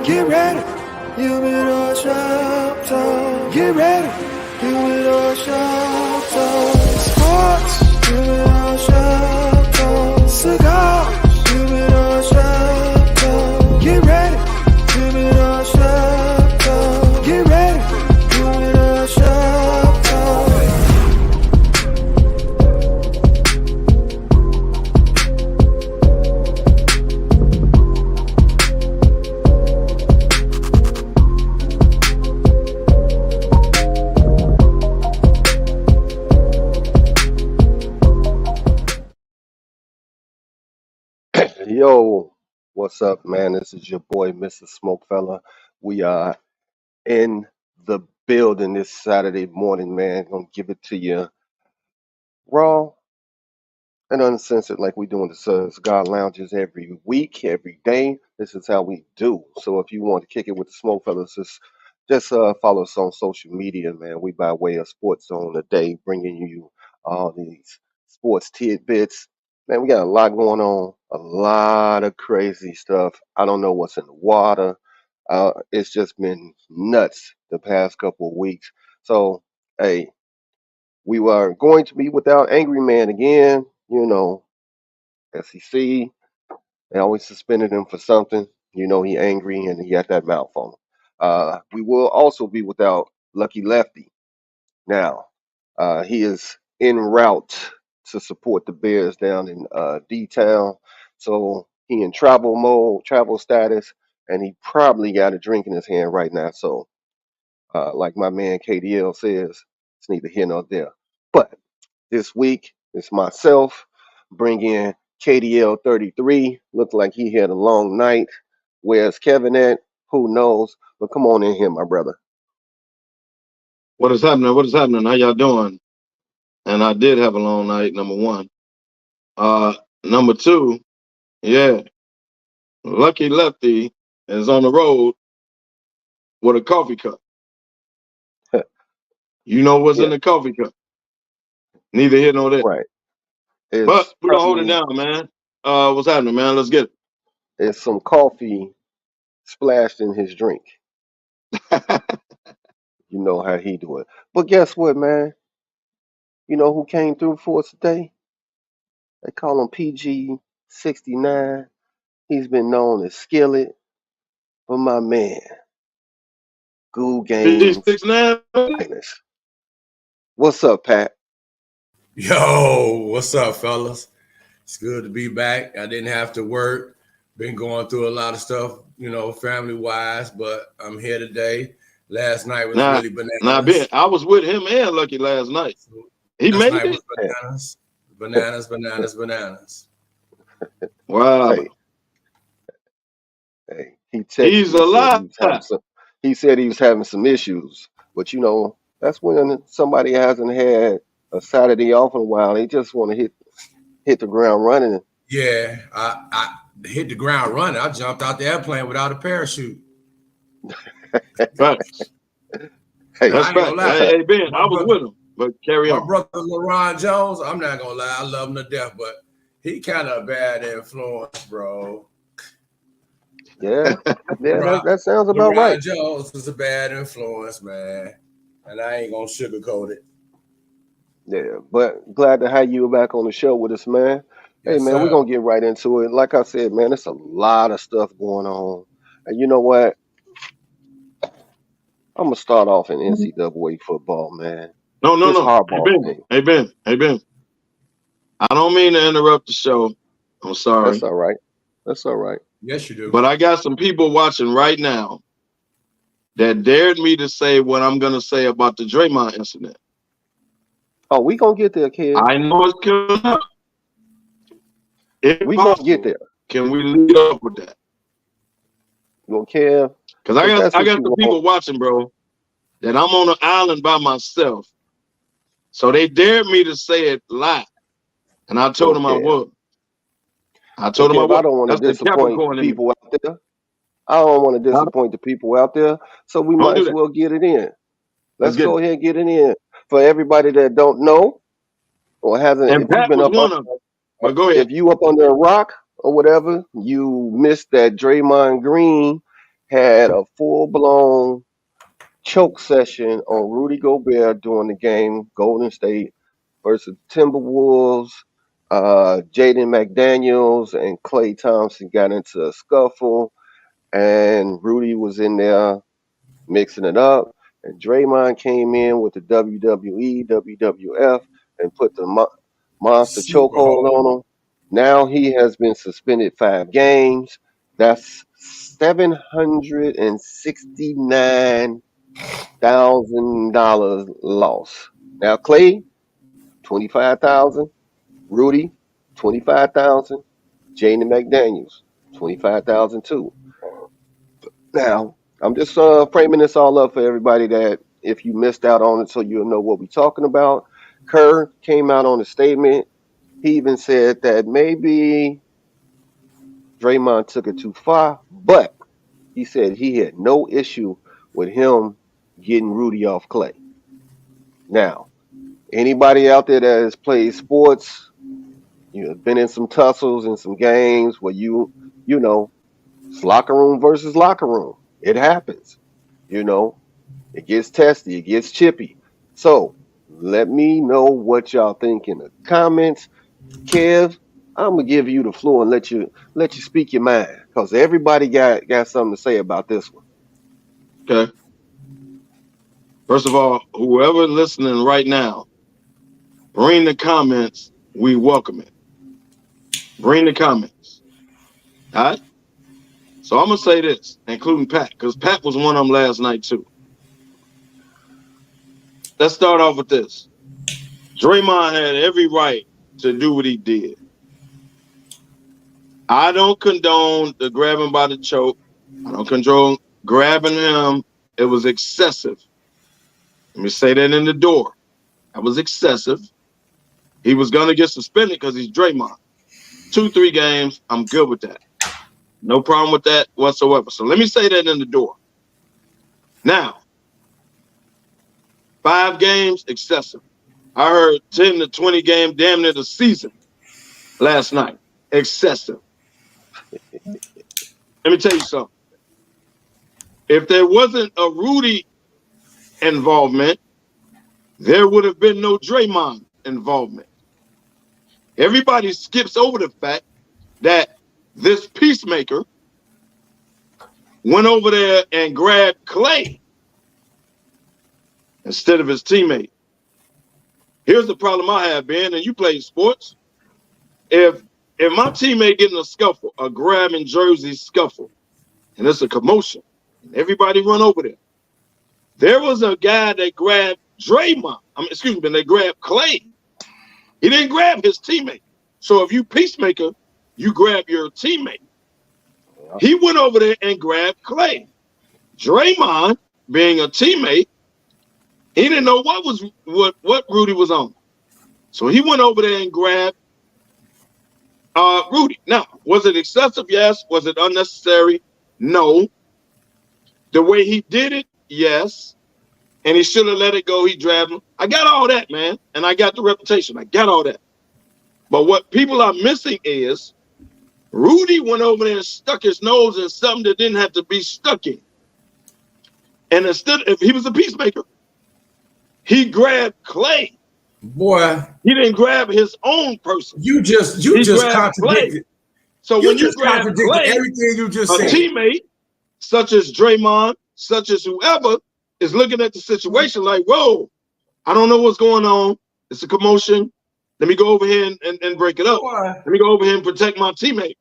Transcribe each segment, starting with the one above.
Get ready, Humidor chapter. Get ready, Humidor chapter. Sports, Humidor chapter. Cigars, Humidor chapter. Get ready, Humidor chapter. Get ready, Humidor chapter. Yo, what's up, man? This is your boy, Mr. SmokeFella. We are in the building this Saturday morning, man. Gonna give it to you raw and uncensored, like we do in the Cigar Lounges every week, every day. This is how we do. So if you want to kick it with the SmokeFellas, just follow us on social media, man. We by way of Sports Zone a day, bringing you all these sports tidbits. Man, we got a lot going on, a lot of crazy stuff. I don't know what's in the water. It's just been nuts the past couple of weeks. So, hey, we were going to be without Angry Man again. You know, SEC, they always suspended him for something. You know, he angry and he got that mouth on him. We will also be without Lucky Lefty. Now, he is en route to support the Bears down in D-Town. So he in travel mode, travel status, and he probably got a drink in his hand right now. So, like my man KDL says, it's neither here nor there. But this week, it's myself bringing KDL 33. Looked like he had a long night. Where's Kevin at? Who knows? But come on in here, my brother. What is happening? What is happening? How y'all doing? And I did have a long night, number one. Number two, yeah, Lucky Lefty is on the road with a coffee cup. You know what's Yeah, in the coffee cup? Neither here nor there. right. But It's we're gonna hold it probably down, man. What's happening, man? Let's get it's some coffee splashed in his drink. it. You know how he do it. But guess what, man? You know who came through for us today? They call him PG 69. He's been known as Skillet. But my man, Goo Games PG69. Finest. What's up, Pat? Yo, what's up, fellas? It's good to be back. I didn't have to work. Been going through a lot of stuff, family-wise, but I'm here today. Last night was Nah, really nah, bananas. I was with him and Lucky last night. He Last made night it. was bananas. Bananas, bananas, bananas. Wow, Hey, hey. He texted he's me, said alive. he said he was having some issues. But you know, that's when somebody hasn't had a Saturday off in a while. They just want to hit the ground running. Yeah, I hit the ground running. I jumped out the airplane without a parachute. Facts. Hey, That's I ain't gonna facts. lie. Hey, Ben, My I was brother, with him, but carry my on. brother LaRon Jones, I'm not gonna lie, I love him to death, but he kind of a bad influence, bro. yeah, yeah, LaRon, that sounds about right. LaRon Jones is a bad influence, man. And I ain't gonna sugarcoat it. Yeah, but glad to have you back on the show with us, man. Hey, Yes, man, we're sir. gonna get right into it. Like I said, man, it's a lot of stuff going on, and you know what? I'm gonna start off in NCAA football, man. No, no, This no. Harbaugh thing. Hey, Ben. I don't mean to interrupt the show. I'm That's sorry. all right. That's all right. Yes, you do. But I got some people watching right now that dared me to say what I'm going to say about the Draymond incident. Oh, we gonna get there, kid. I know it's coming up. If We gonna get possible, there. can we lead up with that? You don't care Because if that's I what got you some want. people watching, bro, that I'm on an island by myself. So they dared me to say it live. And I told Don't them I care. would. I Don't told them care I if I would. don't want to That's the disappoint the Capricorn in me. people out there. I don't want to Huh? disappoint the people out there, so we Don't might do as that. well get it in. Let's Let's get go it. ahead and get it in. For everybody that don't know or hasn't, And if you've Pat been was up, one of them. But go ahead. if you up under a rock or whatever, you missed that Draymond Green had a full-blown choke session on Rudy Gobert during the game, Golden State versus Timberwolves. Jaden McDaniels and Klay Thompson got into a scuffle, and Rudy was in there mixing it up. And Draymond came in with the WWE, WWF, and put the monster Super chokehold hard. on him. Now he has been suspended 5 games. That's $769,000 loss. Now Clay, 25,000. Rudy, 25,000. Jaden McDaniels, 25,000 too. Now, I'm just framing this all up for everybody that if you missed out on it, so you'll know what we're talking about. Kerr came out on a statement. He even said that maybe Draymond took it too far, but he said he had no issue with him getting Rudy off Clay. Now, anybody out there that has played sports, you have been in some tussles and some games where you know, it's locker room versus locker room. It happens. You know, it gets testy, it gets chippy. So let me know what y'all think in the comments. Kev, I'm gonna give you the floor and let you speak your mind because everybody got something to say about this one. Okay. First of all, whoever listening right now, bring the comments. We welcome it. Bring the comments. All right. So I'm gonna say this, including Pat, because Pat was one of them last night too. Let's start off with this. Draymond had every right to do what he did. I don't condone the grabbing by the choke. I don't condone grabbing him. It was excessive. Let me say that in the door. That was excessive. He was going to get suspended because he's Draymond. 2-3 games, I'm good with that. No problem with that whatsoever. So let me say that in the door. Now, 5 games, excessive. I heard 10 to 20 games, damn near the season last night. Excessive. Let me tell you something. If there wasn't a Rudy involvement, there would have been no Draymond involvement. Everybody skips over the fact that this peacemaker went over there and grabbed Clay instead of his teammate. Here's the problem I have, Ben, and you play sports. If my teammate getting a scuffle, a grabbing jersey scuffle, and it's a commotion, and everybody run over there. There was a guy that grabbed Draymond. They grabbed Clay. He didn't grab his teammate. So if you peacemaker, you grab your teammate. He went over there and grabbed Clay. Draymond, being a teammate, he didn't know what Rudy was on. So he went over there and grabbed Rudy. Now, was it excessive? Yes. Was it unnecessary? No. The way he did it, yes. And he should have let it go. He grabbed him. I got all that, man. And I got the reputation. I got all that. But what people are missing is Rudy went over there and stuck his nose in something that didn't have to be stuck in. And instead, if he was a peacemaker, he grabbed Clay. Boy, he didn't grab his own person. You just contradicted. Clay. So when you grab Clay, everything you just said, a teammate such as Draymond, such as whoever, is looking at the situation like, whoa, I don't know what's going on. It's a commotion. Let me go over here and break it up. Let me go over here and protect my teammate.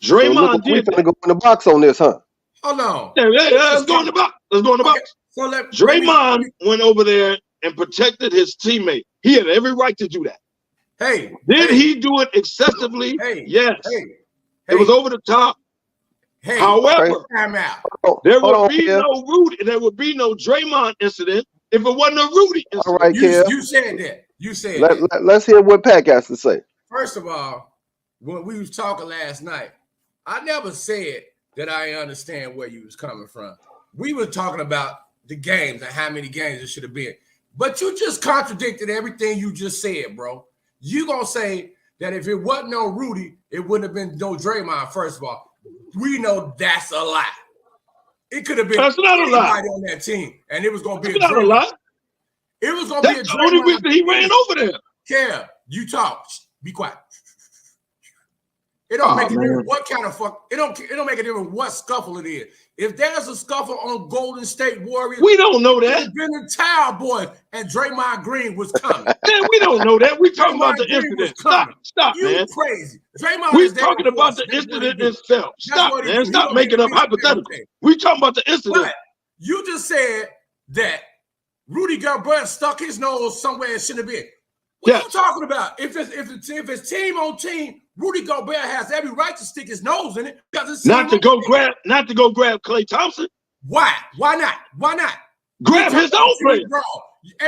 Draymond did that. We go in the box on this, huh? Hold on. Yeah, let's go in the box. Let's go in the box. So Draymond went over there and protected his teammate. He had every right to do that. Hey. Did he do it excessively? Hey. Yes. Hey. It was over the top. Hey. However, there would be Kev. no Rudy, there would be no Draymond incident if it wasn't a Rudy incident. All right, you said that. You said that. Let's hear what Pat has to say. First of all, when we was talking last night, I never said that I understand where you was coming from. We were talking about the games and how many games it should have been. But you just contradicted everything you just said, bro. You gonna say that if it wasn't no Rudy, it wouldn't have been no Draymond, first of all. We know that's a lie. It could have been That's not a lie. anybody on that team, and it was going to be That's a not a Draymond. lie. It was going to be a That's the only Draymond. reason he ran over there. Kev, you talk. Be quiet. It don't make a difference what kind of fuck. It don't make a difference what scuffle it is. If there's a scuffle on Golden State Warriors, We don't know that. it's been a Towel Boy and Draymond Green was coming. Man, we don't know that. We talking about the Green was incident. coming. Stop, You man. crazy. Draymond We is there talking about the That's what he incident do. itself. That's Stop, what he man. do. He Stop gonna making make up a big hypotheticals. mistake. We talking about the incident. But you just said that Rudy Gobert stuck his nose somewhere it shouldn't have been. What are you talking about? If it's team on team, Rudy Gobert has every right to stick his nose in it because it's Not to go grab Klay Thompson. Why? Why not? Why not? Grab his own player.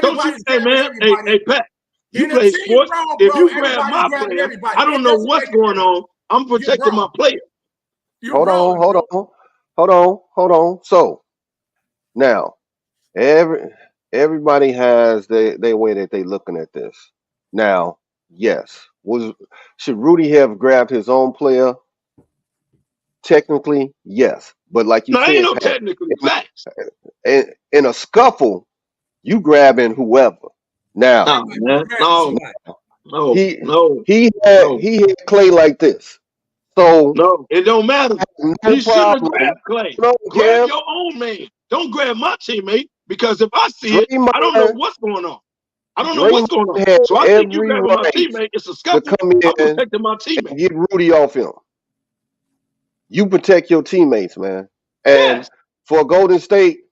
Don't you say, man? Hey, Pat. You play sports. If you grab my player, I don't know what's going on. I'm protecting my player. Hold on. So now everybody has their way that they looking at this. Now, yes, should Rudy have grabbed his own player? Technically, yes, but like you said, ain't no technically facts. In a scuffle, you grabbing whoever. Now, no, he had Clay like this. So no, it don't matter. No he shouldn't have problem. grabbed Clay. No, grab your own man. Don't grab my teammate because if I see it, I don't know what's going on. I don't know what's going on. So I think you grabbing my teammate. It's a scuffle. I'm protecting my teammate. Get Rudy off him. You protect your teammates, man. And for Golden State,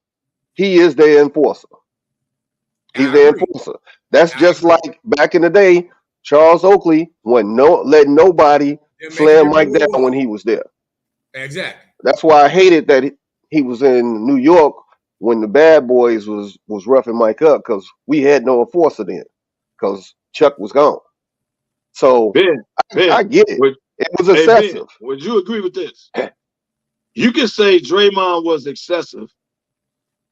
he is their enforcer. He's their enforcer. That's just like back in the day, Charles Oakley letting nobody slam Mike down when he was there. Exactly. That's why I hated that he was in New York when the Bad Boys was roughing Mike up because we had no enforcer then because Chuck was gone. So I get it. It was excessive. Ben, would you agree with this? You can say Draymond was excessive.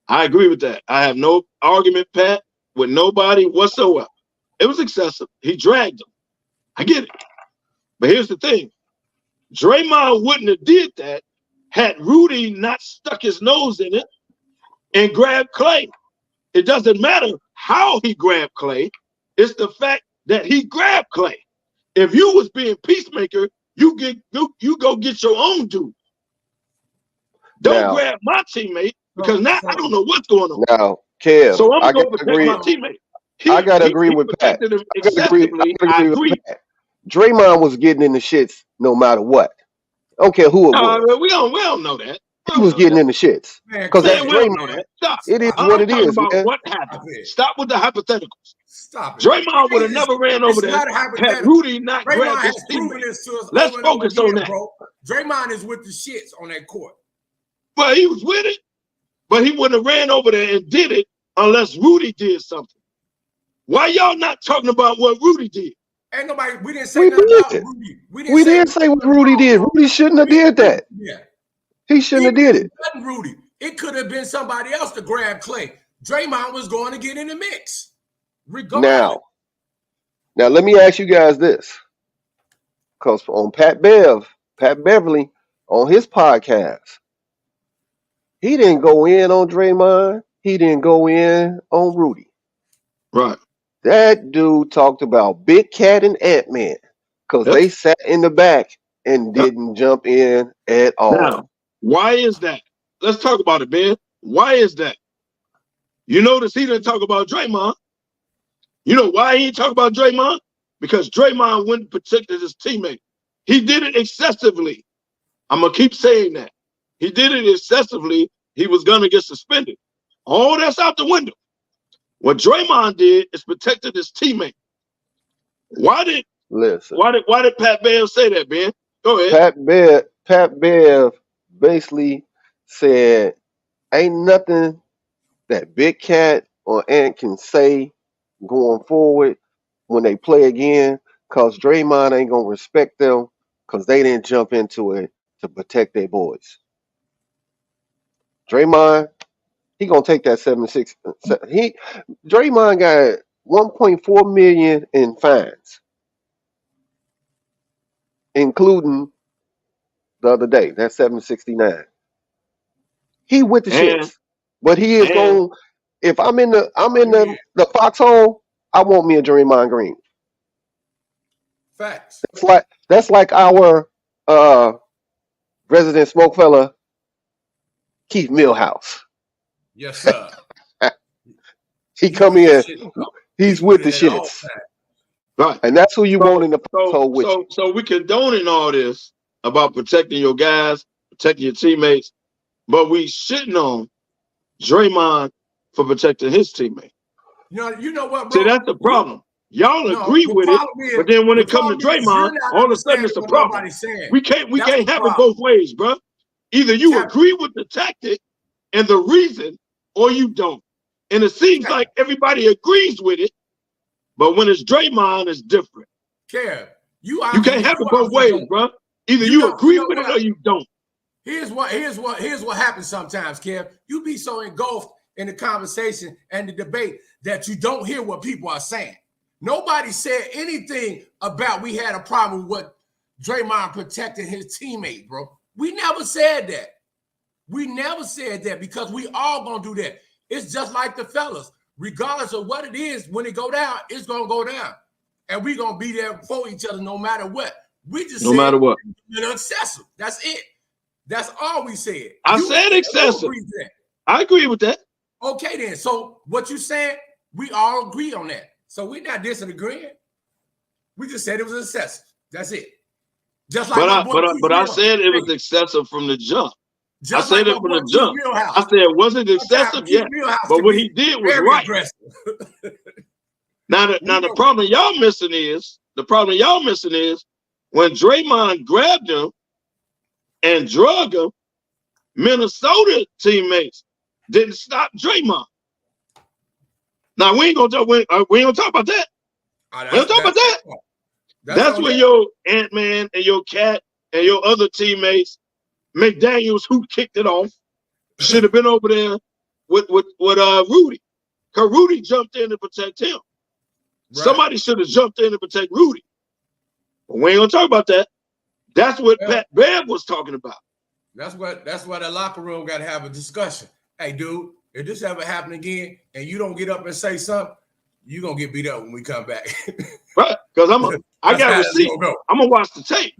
I agree with that. I have no argument, Pat, with nobody whatsoever. It was excessive. He dragged him. I get it. But here's the thing. Draymond wouldn't have did that had Rudy not stuck his nose in it and grabbed Clay. It doesn't matter how he grabbed Clay. It's the fact that he grabbed Clay. If you was being peacemaker, you go get your own dude. Don't grab my teammate because now I don't know what's going on. Now, Kev, so I'm going to protect my teammate. I gotta agree with Pat. I gotta agree with Pat. Draymond was getting in the shits no matter what. I don't care who it was. We don't know that. He was getting in the shits because that's Draymond. Stop. It is what it is, man. What happened? Stop with the hypotheticals. Stop it. Draymond would have never ran over there had Rudy not grabbed his teammate. Let's focus on that. Bro. Draymond is with the shits on that court. Well, he was with it, but he wouldn't have ran over there and did it unless Rudy did something. Why y'all not talking about what Rudy did? Ain't nobody. We didn't say nothing about Rudy. We didn't say what Rudy did. Rudy shouldn't have did that. Yeah, he shouldn't have did it. Rudy. It could have been somebody else to grab Clay. Draymond was going to get in the mix. Now, let me ask you guys this, because on Pat Beverly, on his podcast, he didn't go in on Draymond. He didn't go in on Rudy. Right. That dude talked about Big Cat and Ant-Man because they sat in the back and didn't jump in at all. Now, why is that? Let's talk about it, Ben. Why is that? You notice he didn't talk about Draymond. You know why he didn't talk about Draymond? Because Draymond went and protected his teammate. He did it excessively. I'm going to keep saying that. He did it excessively. He was going to get suspended. All that's out the window. What Draymond did is protected his teammate. Why did Pat Bev say that, Ben? Go ahead. Pat Bev basically said, ain't nothing that Big Cat or Ant can say going forward when they play again, because Draymond ain't going to respect them because they didn't jump into it to protect their boys. Draymond, he gonna take that 7-6. Draymond got $1.4 million in fines, including the other day. That's $769. He with the And shits, but he is and going. If I'm in the Yeah, the foxhole, I want me a Draymond Green. facts. That's like our uh resident smoke fella Keith Millhouse. Yes, sir. He He come with the in, shit. he's He with with the it at all shits, times. right. and that's who you want So in the so foxhole with so you. so we condoning all this about protecting your guys, protecting your teammates, but we shitting on Draymond for protecting his teammate. You know what, See, bro? that's the problem. Y'all No, agree with it, but then when the it comes to problem is Draymond, you're not all of a sudden understanding it's a what problem. nobody's saying. We can't That's the have it problem. both ways, bro. Either you Cap, agree with the tactic and the reason, or you don't. And it seems like everybody agrees with it, but when it's Draymond, it's different. Kev, You can't have it both ways, don't. bro. Either You you know, you agree know with it what? or you don't. Here's what happens sometimes, Kev. You be so engulfed in the conversation and the debate that you don't hear what people are saying. Nobody said anything about we had a problem with what Draymond protecting his teammate, bro. We never said that. We never said that because we all gonna do that. It's just like the fellas. Regardless of what it is, when it go down, it's gonna go down. And we gonna be there for each other no matter what. We just No said matter what. you're excessive. That's it. That's all we said. I said excessive. Agree with that. I agree with that. Okay, then. So what you saying, we all agree on that. So we're not disagreeing. We just said it was excessive. That's it. Just like But I said it was excessive from the jump. I said it from the jump. I said, was it excessive? Yeah. But what he did was right. Now the problem y'all missing is when Draymond grabbed him and drug him, Minnesota teammates didn't stop Draymond. Now we ain't gonna talk about that. We don't talk about that. That's where your Ant-Man and your Cat and your other teammates, McDaniels, who kicked it off, should have been over there with Rudy. Because Rudy jumped in to protect him. Right. Somebody should have jumped in to protect Rudy. But we ain't gonna talk about that. That's what Pat Bev was talking about. That's why the locker room got to have a discussion. Hey, dude, if this ever happen again and you don't get up and say something, you're gonna get beat up when we come back. Right. Because I got receipts. I'm gonna watch the tape.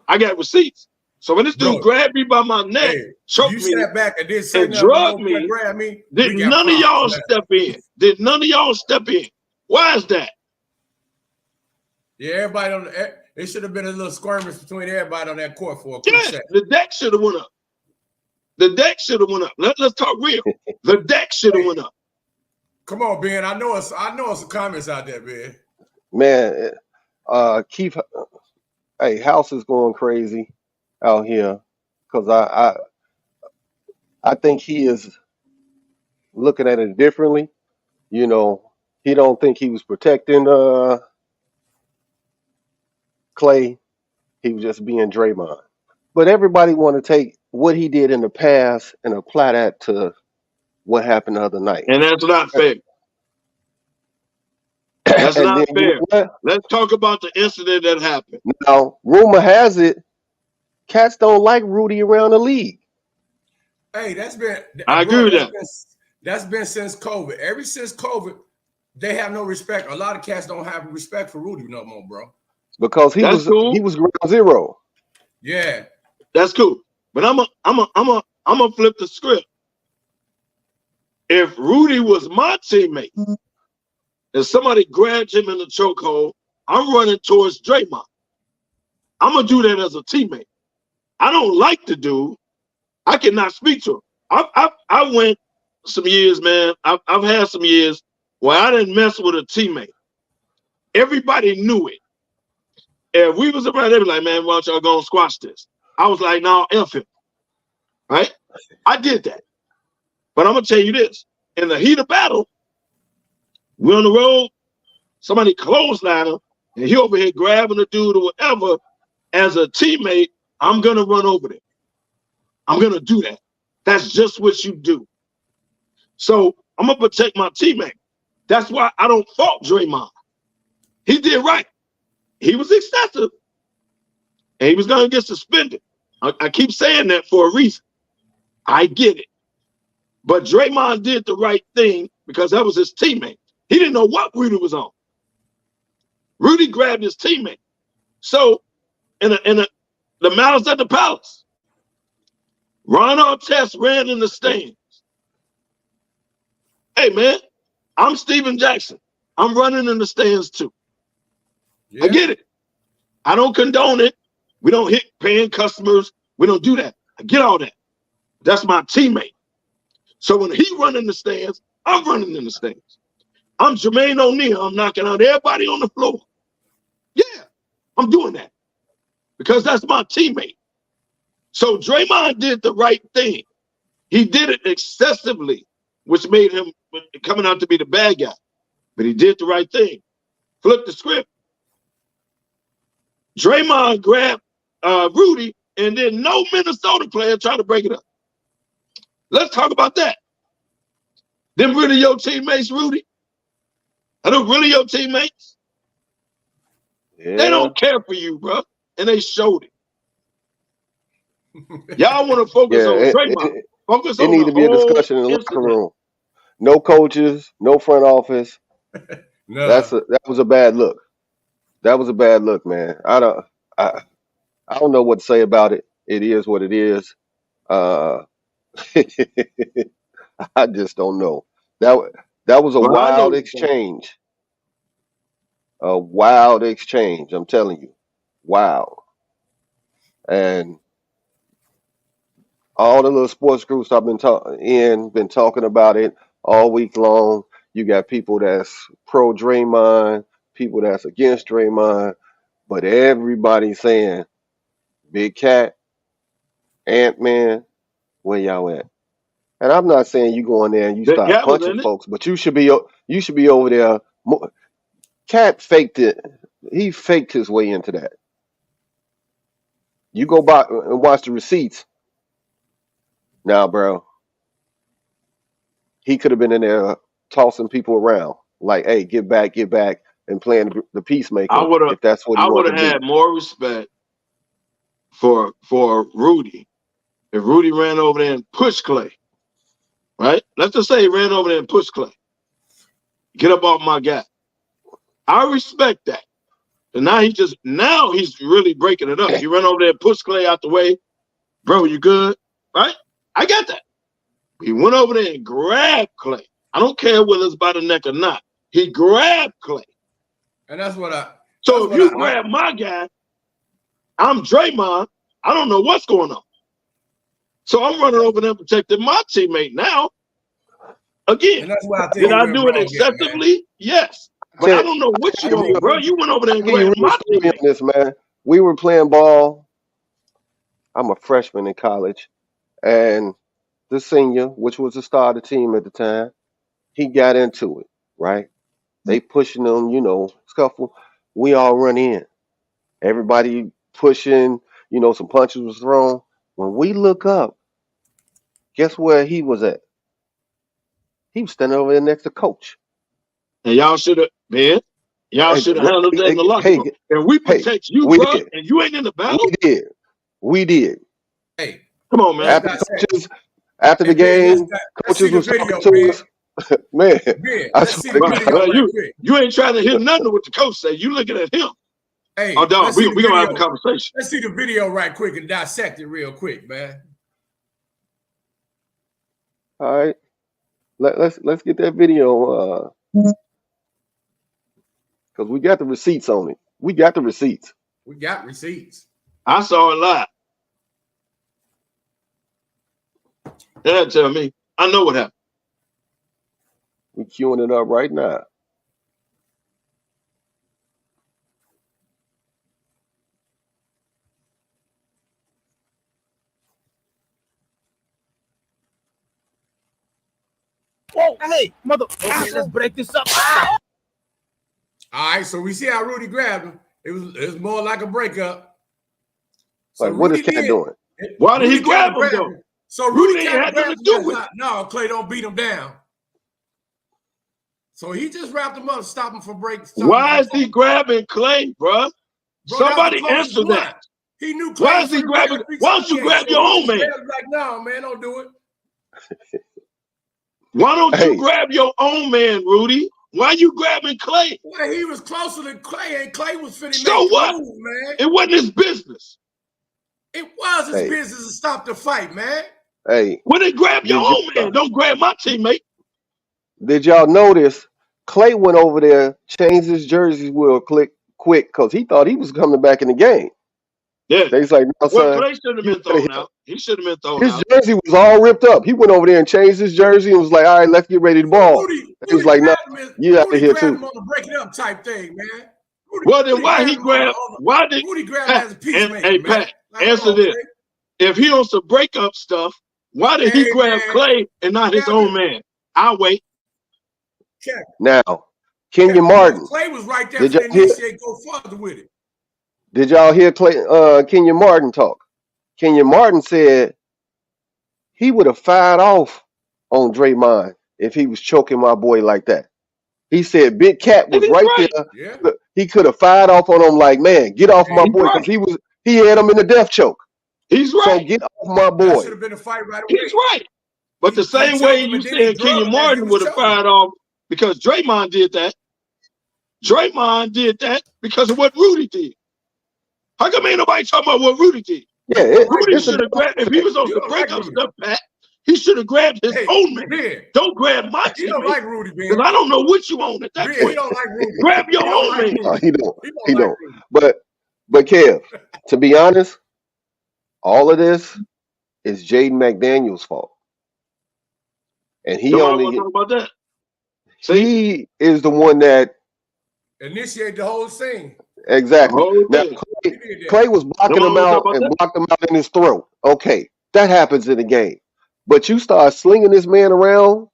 I got receipts. So when this dude grabbed me by my neck, choked me, sat back and did say drugged me, grab me, did none of y'all step in? Did none of y'all step in? Why is that? Yeah, everybody on it should have been a little skirmish between everybody on that court for a quick second. The deck should have went up. The deck should have went up. Let's talk real. The deck should have went up. Come on, Ben. I know it's some comments out there, Ben. Man, Keith, hey, House is going crazy out here because I think he is looking at it differently. You know, he don't think he was protecting Clay. He was just being Draymond. But everybody want to take what he did in the past and apply that to what happened the other night. And that's not fair. That's not fair. Let's talk about the incident that happened. Now, rumor has it, cats don't like Rudy around the league. Hey, I agree with that. That's been since COVID. Ever since COVID, they have no respect. A lot of cats don't have respect for Rudy no more, bro. Because he was ground zero. Yeah. That's cool. But I'm a flip the script. If Rudy was my teammate, and somebody grabbed him in the chokehold, I'm running towards Draymond. I'm gonna do that as a teammate. I don't like the dude. I cannot speak to him. I went some years, man. I've had some years where I didn't mess with a teammate. Everybody knew it. If we was around, they'd be like, man, why don't y'all go and squash this? I was like, no, F him. Right? I did that. But I'm gonna tell you this. In the heat of battle, we're on the road, somebody clothesline him, and he over here grabbing a dude or whatever. As a teammate, I'm gonna run over there. I'm gonna do that. That's just what you do. So I'm gonna protect my teammate. That's why I don't fault Draymond. He did right. He was excessive, and he was gonna get suspended. I keep saying that for a reason. I get it. But Draymond did the right thing because that was his teammate. He didn't know what Rudy was on. Rudy grabbed his teammate. So, the Malice at the Palace, Ron Artest ran in the stands. Hey, man, I'm Steven Jackson. I'm running in the stands too. Yeah. I get it. I don't condone it. We don't hit paying customers. We don't do that. I get all that. That's my teammate. So when he run in the stands, I'm running in the stands. I'm Jermaine O'Neal. I'm knocking out everybody on the floor. Yeah, I'm doing that because that's my teammate. So Draymond did the right thing. He did it excessively, which made him coming out to be the bad guy. But he did the right thing. Flip the script. Draymond grabbed Rudy, and then no Minnesota player tried to break it up. Let's talk about that. Them really your teammates, Rudy? Are they really your teammates? Yeah. They don't care for you, bro. And they showed it. Y'all want to focus on Draymond. Focus on it need to be a discussion in the locker room. No coaches, no front office. No. That was a bad look. That was a bad look, man. I don't know what to say about it. It is what it is. I just don't know. That was a wild exchange. A wild exchange. I'm telling you, wow. And all the little sports groups I've been talking about it all week long. You got people that's pro Draymond, people that's against Draymond, but everybody's saying, Big Cat, Ant-Man, where y'all at? And I'm not saying you go in there and you start punching folks, but you should be over there. Cat faked it. He faked his way into that. You go back and watch the receipts. Now, bro, he could have been in there tossing people around, like, "Hey, get back," and playing the peacemaker. If that's what he wanted to do. I would have had more respect for Rudy if Rudy ran over there and pushed Clay. Right? Let's just say he ran over there and pushed Clay. Get up off my guy. I respect that. And now he's really breaking it up. He ran over there and pushed Clay out the way. Bro, you good? Right? I got that. He went over there and grabbed Clay. I don't care whether it's by the neck or not. He grabbed Clay. And that's what I... So if you grab my guy, I'm Draymond. I don't know what's going on. So I'm running over there protecting my teammate now. Again, did I do it excessively? Yes. But I don't know what you're doing, bro. You went over there and grabbed my teammate. This, man. We were playing ball. I'm a freshman in college. And the senior, which was the star of the team at the time, he got into it, right? They pushing him, scuffle. We all run in. Everybody pushing, some punches was thrown. When we look up, guess where he was at? He was standing over there next to Coach. And y'all should have, man. Y'all should have handled that in the locker room. And we protect you, bro, and you ain't in the battle. We did. Hey, come on, man. After the game, coaches was talking to us. Man, you ain't trying to hear nothing of what the coach say. You looking at him. Hey, oh, dog, we gonna have a conversation. Let's see the video right quick and dissect it real quick, man. All right, let's get that video because we got the receipts on it. We got the receipts. I saw it live. That tell me. I know what happened. We queuing it up right now. Whoa, hey, mother. Okay, let's break this up. All right, so we see how Rudy grabbed him. It was more like a breakup. So like, what is Cat doing? Why did he grab him though? So Rudy had nothing to do with it. No, Clay don't beat him down. So he just wrapped him up, stop him from breaks. Why is he grabbing Clay, bro? Somebody answer that. He knew Clay. Why is he grabbing? Why don't you grab your own man? Like, no, man, don't do it. Why don't you grab your own man, Rudy? Why you grabbing Clay? Well, he was closer than Clay, and Clay was finna So make what? the move, man. It wasn't his business. It was his business to stop the fight, man. Hey, when they grab your own man, don't grab my teammate. Did y'all notice Clay went over there, changed his jersey real quick because he thought he was coming back in the game. Yeah. They's like, no, son. Clay should have been thrown out. He should have been thrown His out. jersey was all ripped up. He went over there and changed his jersey and was like, all right, let's get ready to ball. He was like, no, you out of here too. Him on the break it up type thing, man. Well, then why he grabbed? Why did Rudy grabbed as a peacemaker? Hey, Pat, answer this. If he on some breakup stuff, why did he grab Clay and not his own man? I'll wait. Now, Kenyon Martin. Clay was right there for initiate, go further with it. Did y'all hear Kenyon Martin talk? Kenyon Martin said he would have fired off on Daymond if he was choking my boy like that. He said Big Cat was right there. Yeah. He could have fired off on him like, man, get off my boy, because he had him in the death choke. He's right. So get off my boy. That should have been a fight right away. He's right. But the same way you said Kenyon Martin would have fired off because Daymond did that. Daymond did that because of what Rudy did. How come ain't nobody talking about what Rudy did? Yeah, Rudy should have grabbed, if he was on the breakup stuff, Pat, he should have grabbed his own man. Ben. Don't grab my teammate. He don't like Rudy, Ben. Because I don't know what you on at that point. He don't like Rudy. Grab your own man. No, he don't. But Kev, to be honest, all of this is Jaden McDaniel's fault. And he about that. He is the one that initiated the whole thing. Exactly. Now, Clay was blocking him out and blocked him out in his throat. Okay, that happens in the game. But you start slinging this man around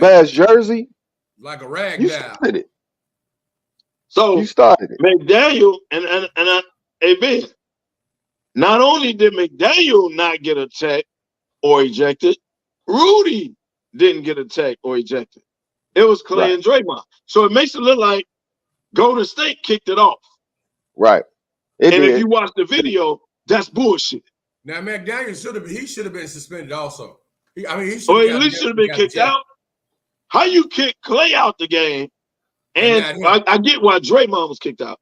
by his jersey like a rag down. Started it. So you started it. McDaniel and Ben, not only did McDaniel not get attacked or ejected, Rudy didn't get attacked or ejected. It was Clay and Daymond. So it makes it look like Golden State kicked it off. Right. If you watch the video, that's bullshit. Now McDaniel should have been suspended also. He should have been kicked out. How you kick Clay out the game? And I get why Daymond was kicked out.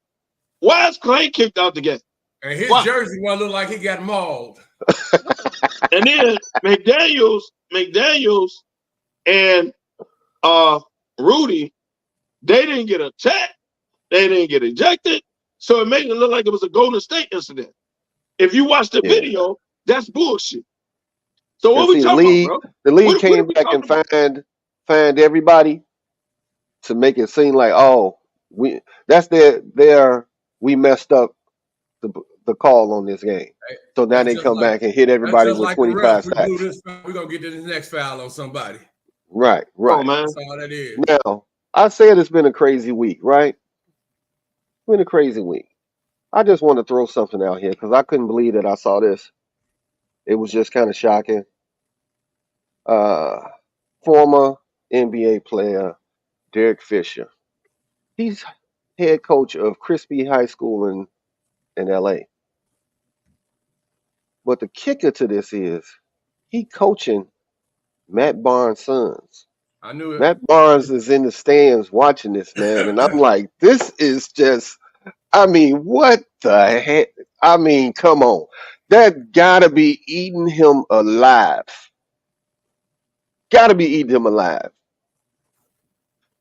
Why is Clay kicked out the game? And his jersey one look like he got mauled. And then McDaniels and Rudy, they didn't get attacked. They didn't get ejected. So it made it look like it was a Golden State incident. If you watch the video, that's bullshit. So what we talking about, bro? The league came back and fined everybody to make it seem like, we messed up the call on this game. So now they come back and hit everybody with 25 sacks. We're gonna get to this next foul on somebody. Right. Oh, man. That's all that is. Now, I said it's been a crazy week, right? It's been a crazy week. I just want to throw something out here because I couldn't believe that I saw this. It was just kind of shocking. Former NBA player Derek Fisher. He's head coach of Crispy High School in LA. But the kicker to this is he coaching Matt Barnes' sons. I knew it. Matt Barnes is in the stands watching this, man. And I'm like, this is just, what the heck? Come on. That gotta be eating him alive. Gotta be eating him alive.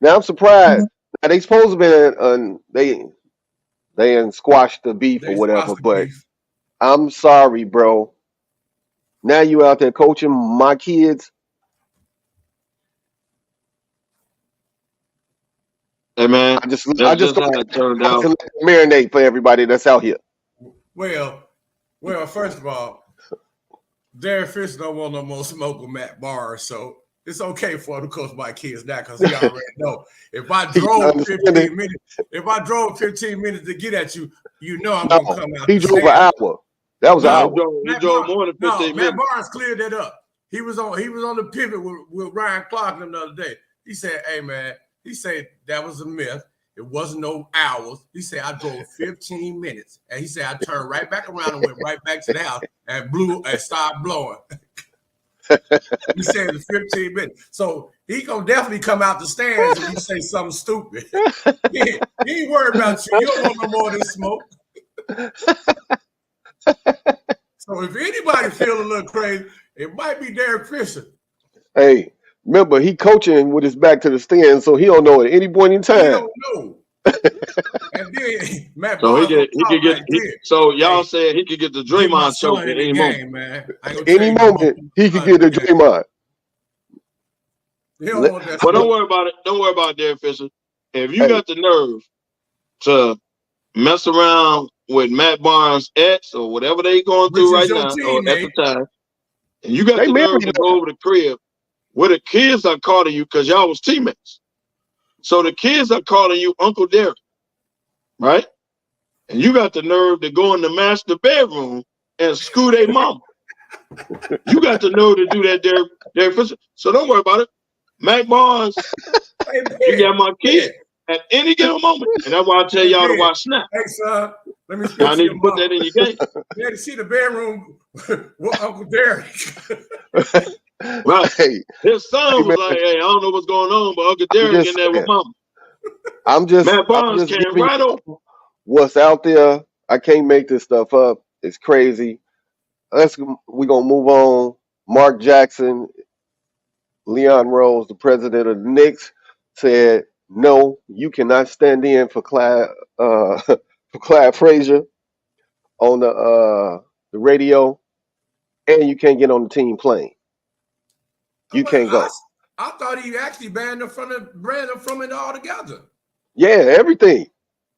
Now I'm surprised. Now they supposed to be they squashed the beef or whatever, but I'm sorry, bro. Now you out there coaching my kids. Hey man, I just marinate for everybody that's out here. Well, first of all, Derek Fisher don't want no more smoke with Matt Barnes, so it's okay for him to coach my kids now because he already know. If I drove 15 minutes to get at you, I'm gonna come out. He drove an hour. That was an hour. He drove more than 15 minutes. Matt Barnes cleared that up. He was on the pivot with Ryan Clark the other day. He said, "Hey man," he said that was a myth. It wasn't no hours. He said I drove 15 minutes, and he said I turned right back around and went right back to the house and blew and started blowing. He said the 15 minutes. So he gonna definitely come out the stands if you say something stupid. He ain't worried about you. You don't want no more of this smoke. So if anybody feel a little crazy, it might be Derek Fisher. Hey, remember he coaching with his back to the stand, so he don't know at any point in He time. don't know. And then Matt So Barnes he could get. So y'all Hey, said he could get the get my Draymond choke son at in the any game, moment. man. I ain't gonna Any tell you moment he could get a Draymond. He don't want that But don't smoke. worry about it. Don't worry about Derek Fisher. If you Hey. got the nerve to mess around with Matt Barnes' ex or whatever they going Which through is right your now or at the teammate. time, and you got They the nerve married to go over the crib where the kids are calling you because y'all was teammates. So the kids are calling you Uncle Derek, right? And you got the nerve to go in the master bedroom and screw their mama. You got the nerve to do that, Derek Fisher. So don't worry about it. Matt Barnes, you got my kid at any given moment. And that's why I tell y'all to watch Snap. Hey, son, let me speak Y'all to need your to put mom. that in your game. You had to see the bedroom with Uncle Derek. Right. Hey, His son was man. like, hey, I don't know what's going on, but Uncle Derek in there with mama. Matt Barnes came giving right over. you what's out there. I can't make this stuff up. It's crazy. We're gonna move on. Mark Jackson, Leon Rose, the president of the Knicks, said, "No, you cannot stand in for Clyde for Clyde Frazier on the radio, and you can't get on the team plane. You can't go. I thought he actually banned him from it altogether. Yeah, everything,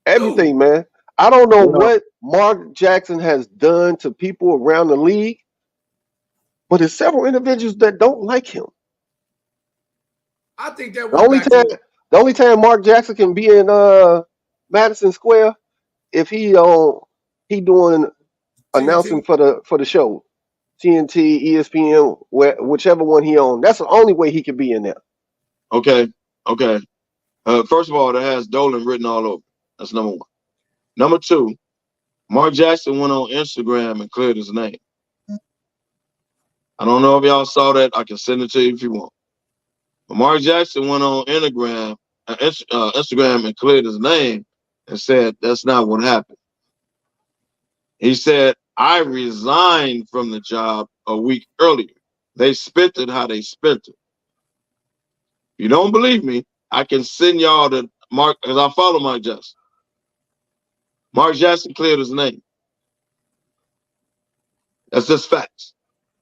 man. I don't know what Mark Jackson has done to people around the league, but there's several individuals that don't like him. I think that The only time Mark Jackson can be in Madison Square if he doing announcing TNT. for the show, TNT, ESPN, whichever one he on. That's the only way he can be in there. Okay. First of all, that has Dolan written all over. That's number one. Number two, Mark Jackson went on Instagram and cleared his name. I don't know if y'all saw that. I can send it to you if you want. But Mark Jackson went on Instagram and cleared his name and said that's not what happened. He said, I resigned from the job a week earlier. They spent it how they spent it. If you don't believe me, I can send y'all to Mark, because I follow Mark Jackson. Mark Jackson cleared his name. That's just facts.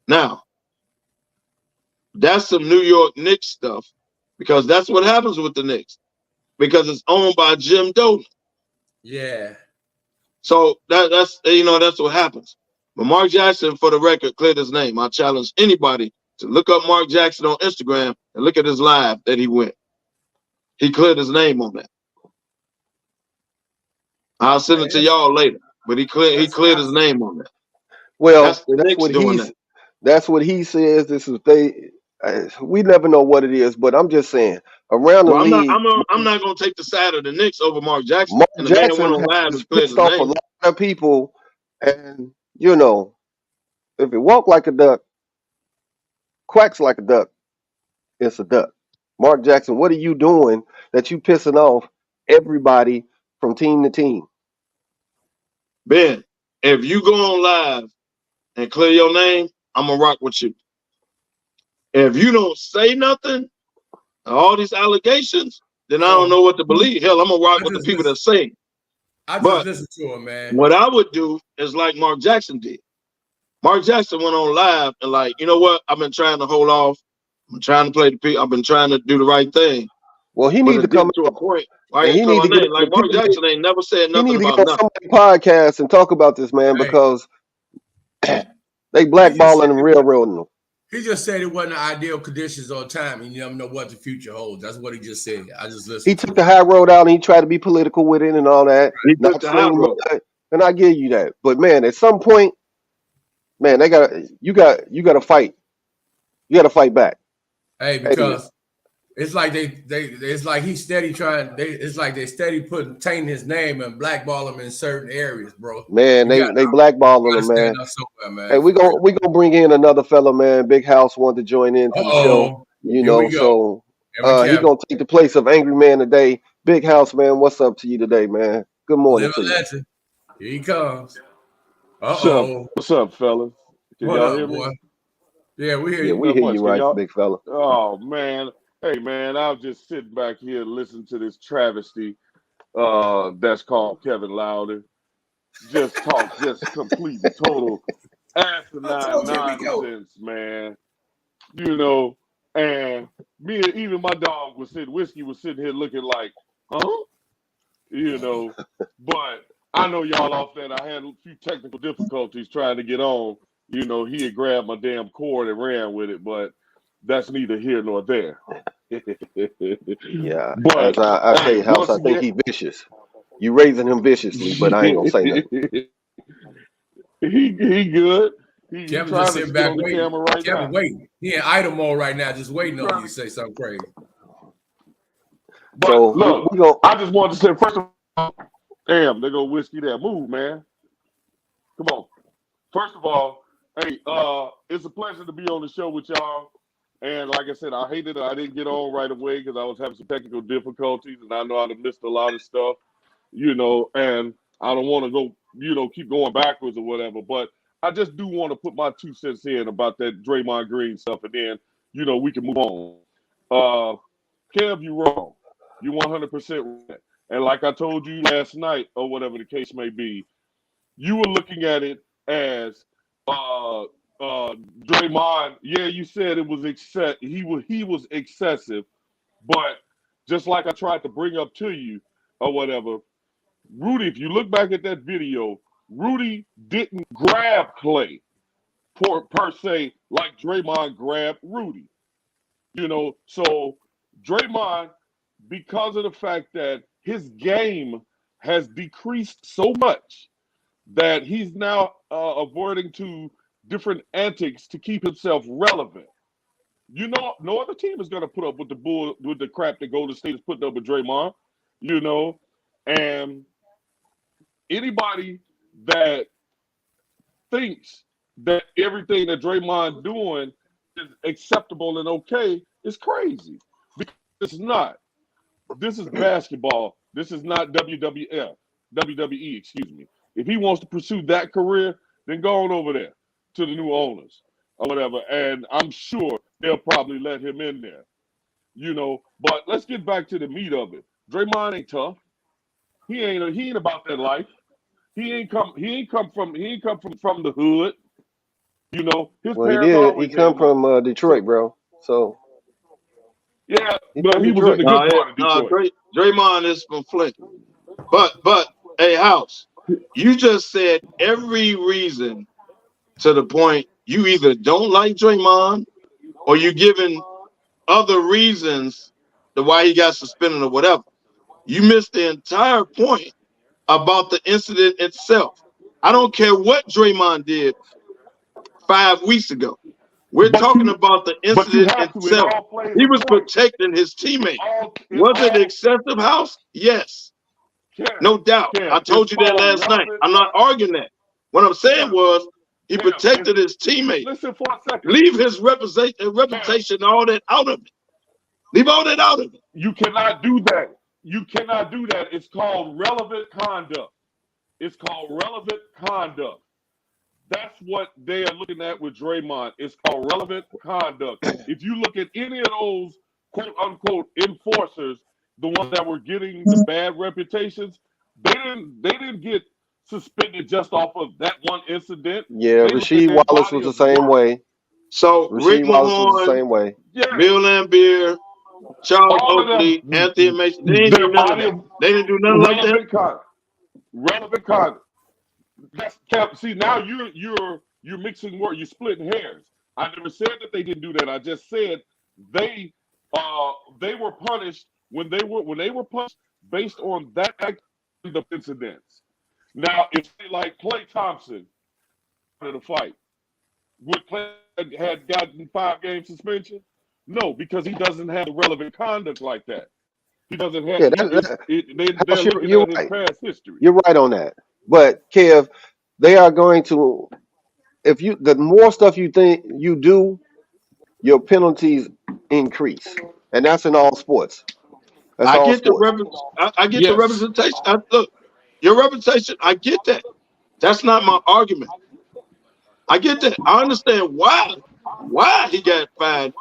Now, that's some New York Knicks stuff, because that's what happens with the Knicks, because it's owned by Jim Dolan. Yeah. So that's what happens. But Mark Jackson, for the record, cleared his name. I challenge anybody to look up Mark Jackson on Instagram and look at his live that he went. He cleared his name on that. I'll send it to y'all later. But he cleared his name on that. Well, that's the Knicks doing that. That's what he says. This is we never know what it is, but I'm just saying around the league. I'm not going to take the side of the Knicks over Mark Jackson. Mark and the Jackson man went on live has and cleared his pissed off name. a lot of people, and if it walks like a duck, quacks like a duck, it's a duck. Mark Jackson, what are you doing that you pissing off everybody from team to team? Ben, if you go on live and clear your name, I'm going to rock with you. If you don't say nothing, all these allegations, then I don't know what to believe. Hell, I'm going to rock with the people that say. I just listen to him, man. What I would do is like Mark Jackson did. Mark Jackson went on live and like, you know what? I've been trying to hold off. I'm trying to play the people. I've been trying to do the right thing. Well, he needs to come to a point. And he need to get like Mark Jackson ain't never said nothing about nothing. Somebody's podcast and talk about this, man, because they blackballing him, railroading him. He just said it wasn't ideal conditions or time, and you never know what the future holds. That's what he just said. I just listened. He took the high road out and he tried to be political with it and all that. He took the high road. And I give you that. But man, at some point, man, you got to fight. You got to fight back. Hey, because It's like it's like he's steady trying. It's like they steady tainting his name and blackball him in certain areas, bro. Man, You got they blackballing to him, stand man. up somewhere, Hey, man. For real. we gonna bring in another fella, man. Big House wanted to join in to the show, Oh, here we go. so And we he have gonna take the place of Angry Man today. Big House, man, what's up to you today, man? Good morning living to you. legend. Here he comes. What's up, fellas? Can What y'all up, hear me? boy? Yeah, we hear Yeah, you. we Not hear you much. Can right, y'all? big fella. Oh man, hey man, I was just sitting back here listening to this travesty. That's called Kevin Louder. Just talk, just complete and total I asinine told you, here we go. nonsense, man. You know, and me and even my dog was sitting, Whiskey was sitting here looking like, huh? You know, but I know y'all off that. I had a few technical difficulties trying to get on. You know, he had grabbed my damn cord and ran with it, but that's neither here nor there. Yeah, as But I tell hey, you, House, once I think again, he vicious. You raising him viciously, but I ain't gonna say nothing. he good. He Kevin just trying to sitting get back on the waiting. camera right Kevin now. waiting. He in idle mode right now, just He waiting on you trying to to, say something crazy. but So look, we gonna I just wanted to say first of all, damn, they go Whiskey there. Move, man. Come on. First of all, hey, it's a pleasure to be on the show with y'all. And like I said, I hated it. I didn't get on right away because I was having some technical difficulties, and I know I'd have missed a lot of stuff, and I don't want to go, keep going backwards or whatever. But I just do want to put my 2 cents in about that Daymond Green stuff, and then, we can move on. Uh, Kev, you wrong. You 100% right. And like I told you last night, or whatever the case may be, you were looking at it as Draymond. Yeah, you said it was he was excessive, but just like I tried to bring up to you or whatever, Rudy. If you look back at that video, Rudy didn't grab Clay per se like Draymond grabbed Rudy. So Draymond, because of the fact that his game has decreased so much that he's now avoiding to different antics to keep himself relevant. No other team is going to put up with the crap that Golden State is putting up with Draymond. And anybody that thinks that everything that Draymond doing is acceptable and okay is crazy, because it's not. This is basketball. This is not WWE, excuse me. If he wants to pursue that career, then go on over there to the new owners or whatever. And I'm sure they'll probably let him in there. But let's get back to the meat of it. Draymond ain't tough. He ain't about that life. He ain't come from the hood. His well, he parents did. He always had come money. from Detroit, So bro. So yeah, he but from he was in Detroit. the good No, part of no, Detroit. Draymond is from Flint. But hey, House, you just said every reason to the point you either don't like Draymond or you're giving other reasons to why he got suspended or whatever. You missed the entire point about the incident itself. I don't care what Draymond did 5 weeks ago. We're But talking you about the but you incident have to. It itself. all plays He a was point. protecting his teammate. It Was it all excessive, House? Yes, no doubt. I It's told you that called last night. relevant. I'm not arguing that. What I'm saying Cam, was he Cam, protected his teammate. listen for a second. Leave his Cam, reputation, all that out of it. Leave all that out of it. you cannot do that. You cannot do that. It's called relevant conduct. It's called relevant conduct. That's what they are looking at with Draymond. It's called relevant conduct. If you look at any of those quote unquote enforcers, the ones that were getting the bad reputations, they didn't get suspended just off of that one incident. Yeah, They looked at Rasheed their Wallace body was the of same work. way. So Rick Rasheed Wallace was the Mahorn, same way. Yeah, Bill Lambier, Charles all of Oakley, Anthony them, Mason, they didn't do their none of body that. of They didn't do nothing like that. relevant conduct. Relevant conduct. See, now you're mixing words. You're splitting hairs. I never said that they didn't do that. I just said they were punished when they were punished based on that kind of incidents. Now, if they like Klay Thompson in the fight, would Klay had gotten 5-game suspension? No, because he doesn't have the relevant conduct like that. He doesn't have. Yeah, They're looking you're at his right. past history. You're right on that. But Kev, they are going to, if you, the more stuff you think you do, your penalties increase, and that's in all sports. That's I all get the sports. I get the Yes, representation. Look, your representation. I get that. That's not my argument. I get that. I understand why he got 5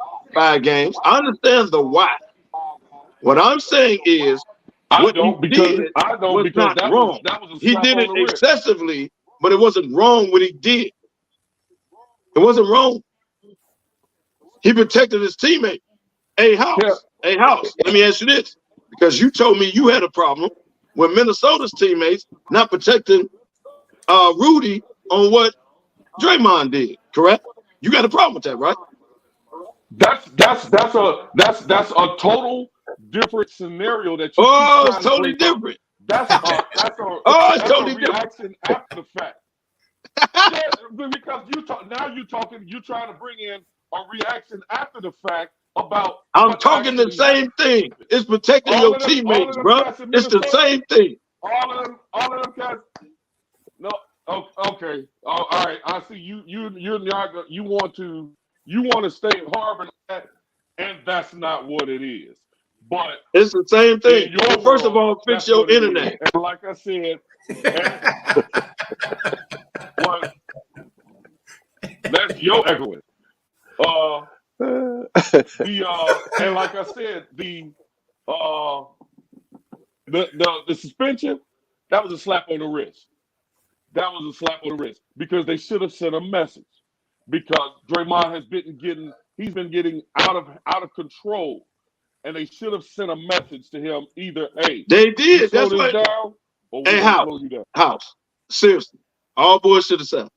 games. I understand the why. What I'm saying is I what he don't because did was because not wrong. that was a He slap did on it the wrist. excessively, but it wasn't wrong what he did. It wasn't wrong. He protected his teammate. Yeah, House. Let me ask you this, because you told me you had a problem with Minnesota's teammates not protecting Rudy on what Draymond did. Correct? You got a problem with that, right? that's a total different scenario that you keep Oh, it's trying to totally bring up. different. That's It's a totally different. reaction after the fact. Yeah, because you're trying to bring in a reaction after the fact about. I'm talking the same thing. It's protecting your teammates, bro. It's the same thing. All of them guys. No, okay. All right. I see you want to stay harboring that, and that's not what it is. But it's the same thing. Well, first of all, fix your internet. And like I said, that's your echoing. And like I said, the suspension, that was a slap on the wrist. That was a slap on the wrist because they should have sent a message. Because Draymond he's been getting out of control, and they should have sent a message to him either, hey, they did. That's what. Down, or hey, down. House. Seriously, all bullshit aside,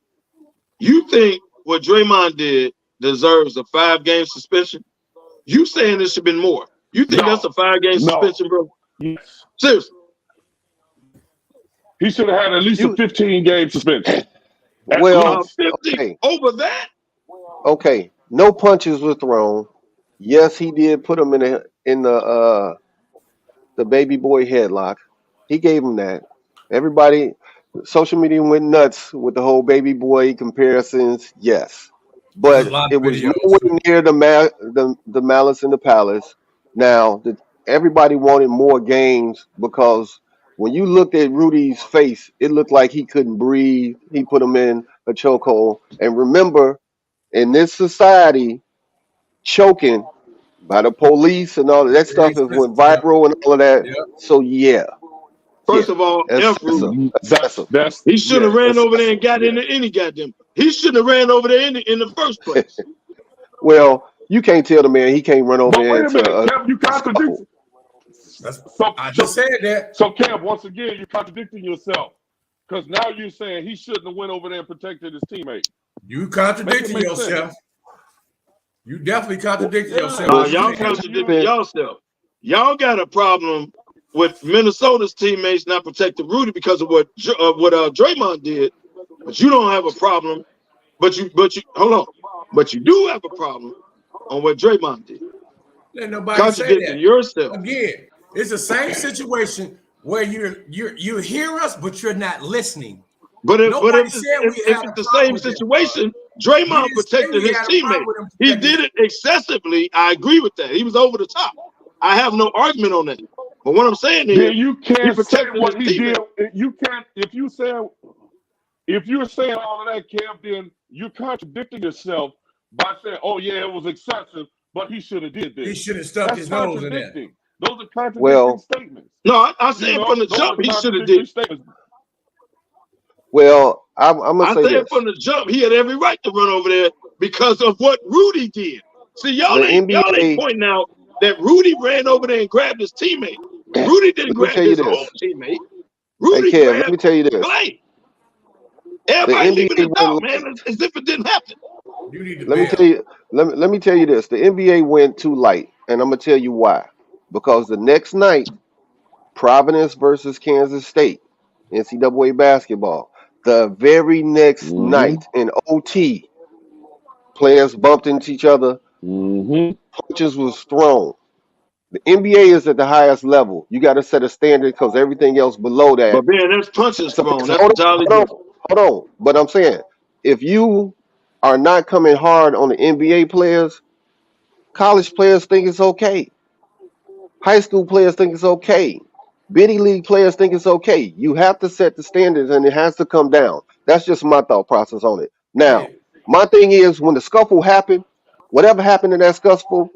you think what Draymond did deserves a 5-game suspension? You saying it should have been more? You think that's a 5-game suspension, bro? Yes. Seriously. He should have had at least a 15-game suspension. Well, 50 okay. Over that? Okay. No punches were thrown. Yes, he did put him in the baby boy headlock. He gave him that. Everybody, social media went nuts with the whole baby boy comparisons. Yes, but it was nowhere near the Malice in the Palace. Now, everybody wanted more games because when you looked at Rudy's face, it looked like he couldn't breathe. He put him in a chokehold. And remember, in this society, choking by the police and all of that stuff has went viral and all of that. So yeah. First of all, he should have ran over there and got into any goddamn. He shouldn't have ran over there in the first place. Well, you can't tell the man he can't run over there. Wait a minute, Kev, you contradicting. I just said that. So, Kev, once again, you're contradicting yourself because now you're saying he shouldn't have went over there and protected his teammate. You contradicting yourself. You definitely contradicted yourself. Y'all contradicting yourself. Y'all got a problem with Minnesota's teammates not protecting Rudy because of what Draymond did, but you don't have a problem. But you hold on. But you do have a problem on what Draymond did. Let nobody say that. Yourself again. It's the same situation where you hear us, but you're not listening. But if it's the same situation, Draymond protected his teammate. He did it excessively. I agree with that. He was over the top. I have no argument on that. But what I'm saying is, you can't say what he did. You can't. If you're saying all of that, Kev, then you're contradicting yourself by saying, "Oh yeah, it was excessive, but he should have did this. He should have stuck his nose in there." Those are contradicting statements. No, I said from the jump he should have did. Well, I'm gonna say this. From the jump he had every right to run over there because of what Rudy did. See, y'all ain't pointing out that Rudy ran over there and grabbed his teammate. Rudy didn't grab his own teammate. Rudy grabbed let me tell you this. Clay. Everybody leaving it out, man, as if it didn't happen. Let me tell you this. The NBA went too light, and I'm gonna tell you why. Because the next night, Providence versus Kansas State, NCAA basketball. The very next night in OT, players bumped into each other. Mm-hmm. Punches was thrown. The NBA is at the highest level. You got to set a standard because everything else below that. But man, that's punches So, thrown. so That's entirely different. hold on. But I'm saying, if you are not coming hard on the NBA players, college players think it's okay. High school players think it's okay. Biddy league players think it's okay. You have to set the standards and it has to come down. That's just my thought process on it. Now, Hey, my thing is when the scuffle happened, whatever happened in that scuffle,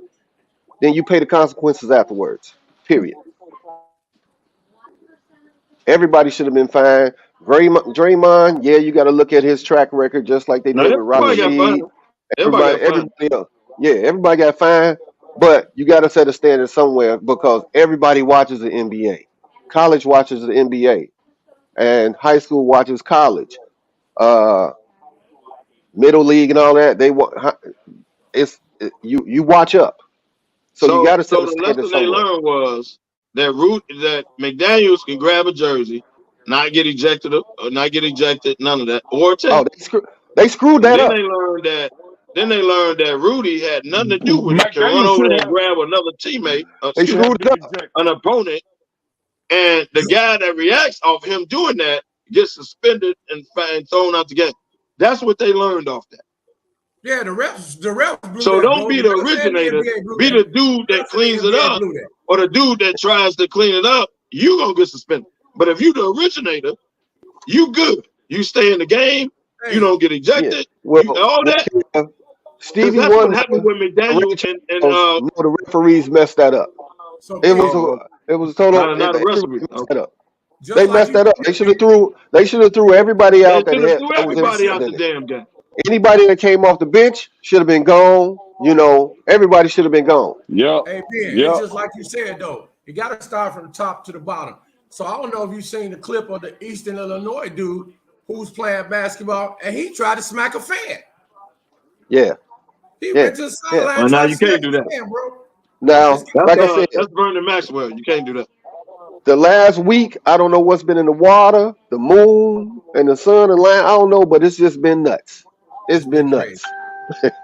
then you pay the consequences afterwards. Period. Everybody should have been fine. Draymond, yeah, you got to look at his track record just like they Now did with Rodney everybody got Reed. fined. Everybody got fined. Everybody else. Yeah, everybody got fined, but you got to set a standard somewhere because everybody watches the NBA. College watches the NBA, and high school watches college. Uh, Middle league and all that. You watch up, so you got So to set a the standard lesson they somewhere. learned was that McDaniels can grab a jersey, not get ejected, none of that, or Oh, take. they screwed And that then up. they learned that. Then they learned that Rudy had nothing to do with it. Can run McDaniel over should there and have grab another teammate, They should have screwed it been up. ejected. an opponent, and the guy that reacts off him doing that gets suspended and thrown out the game. That's what they learned off that. yeah, the refs blew So that, don't bro. be The the refs and the originator. NBA blew Be that. the dude that Refs and the cleans it NBA up, blew that. or the dude that tries to clean it up. You gonna get suspended. But if you the originator, you good. You stay in the game. You Hey, don't get Yeah. ejected. Well, You all that, because Stevie that's what Wonder, happened with McDaniel and no, the referees messed that up. so It was Ben, a, oh, it was total. not a Everybody referee. messed Okay. that up. just They like messed you that up. said, Ben, They should have threw everybody They out that should have threw was everybody out involved the in it. damn game. Anybody that came off the bench should have been gone. Everybody should have been gone. Yep. hey Ben, it's Yep. just like you said though. You got to start from the top to the bottom. So I don't know if you've seen the clip of the Eastern Illinois dude who's playing basketball and he tried to smack a fan. Yeah, He yeah, went to the yeah. sideline Well, now tried to you smack can't do a that. fan, bro. Now, It's like I said, That's Vernon Maxwell. You can't do that. the last week, I don't know what's been in the water, the moon, and the sun and land. I don't know, but it's just been nuts. It's been been crazy. nuts.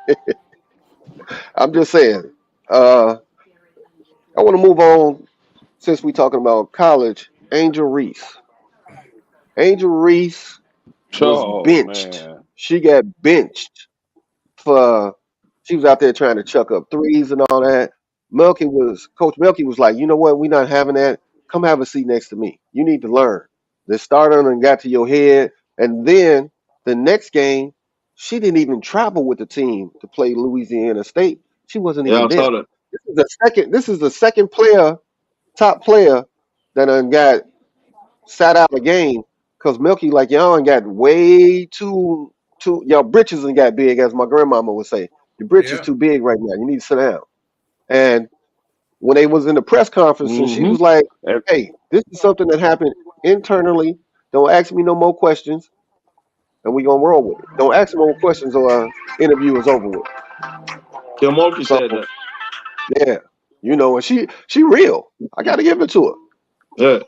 I'm just saying. I want to move on since we're talking about college. Angel Reese. Angel Reese was Oh benched. man. She got benched for she was out there trying to chuck up threes and all that. Coach Melky was like, you know what, we're not having that. Come have a seat next to me. You need to learn. The starter and got to your head. And then the next game, she didn't even travel with the team to play Louisiana State. She wasn't Yeah, even I saw there. that. This is the second top player that done got sat out a game because Milky like y'all ain't got way too y'all britches and got big, as my grandmama would say. Your britches Yeah. too big right now. You need to sit down. And when they was in the press conference, and she Mm-hmm. was like, "Hey, this is something that happened internally. Don't ask me no more questions, and we gonna roll with it. Don't ask me no more questions, or our interview is over with." Kilmoki So said that. yeah, and she real. I got to give it to her. Yeah.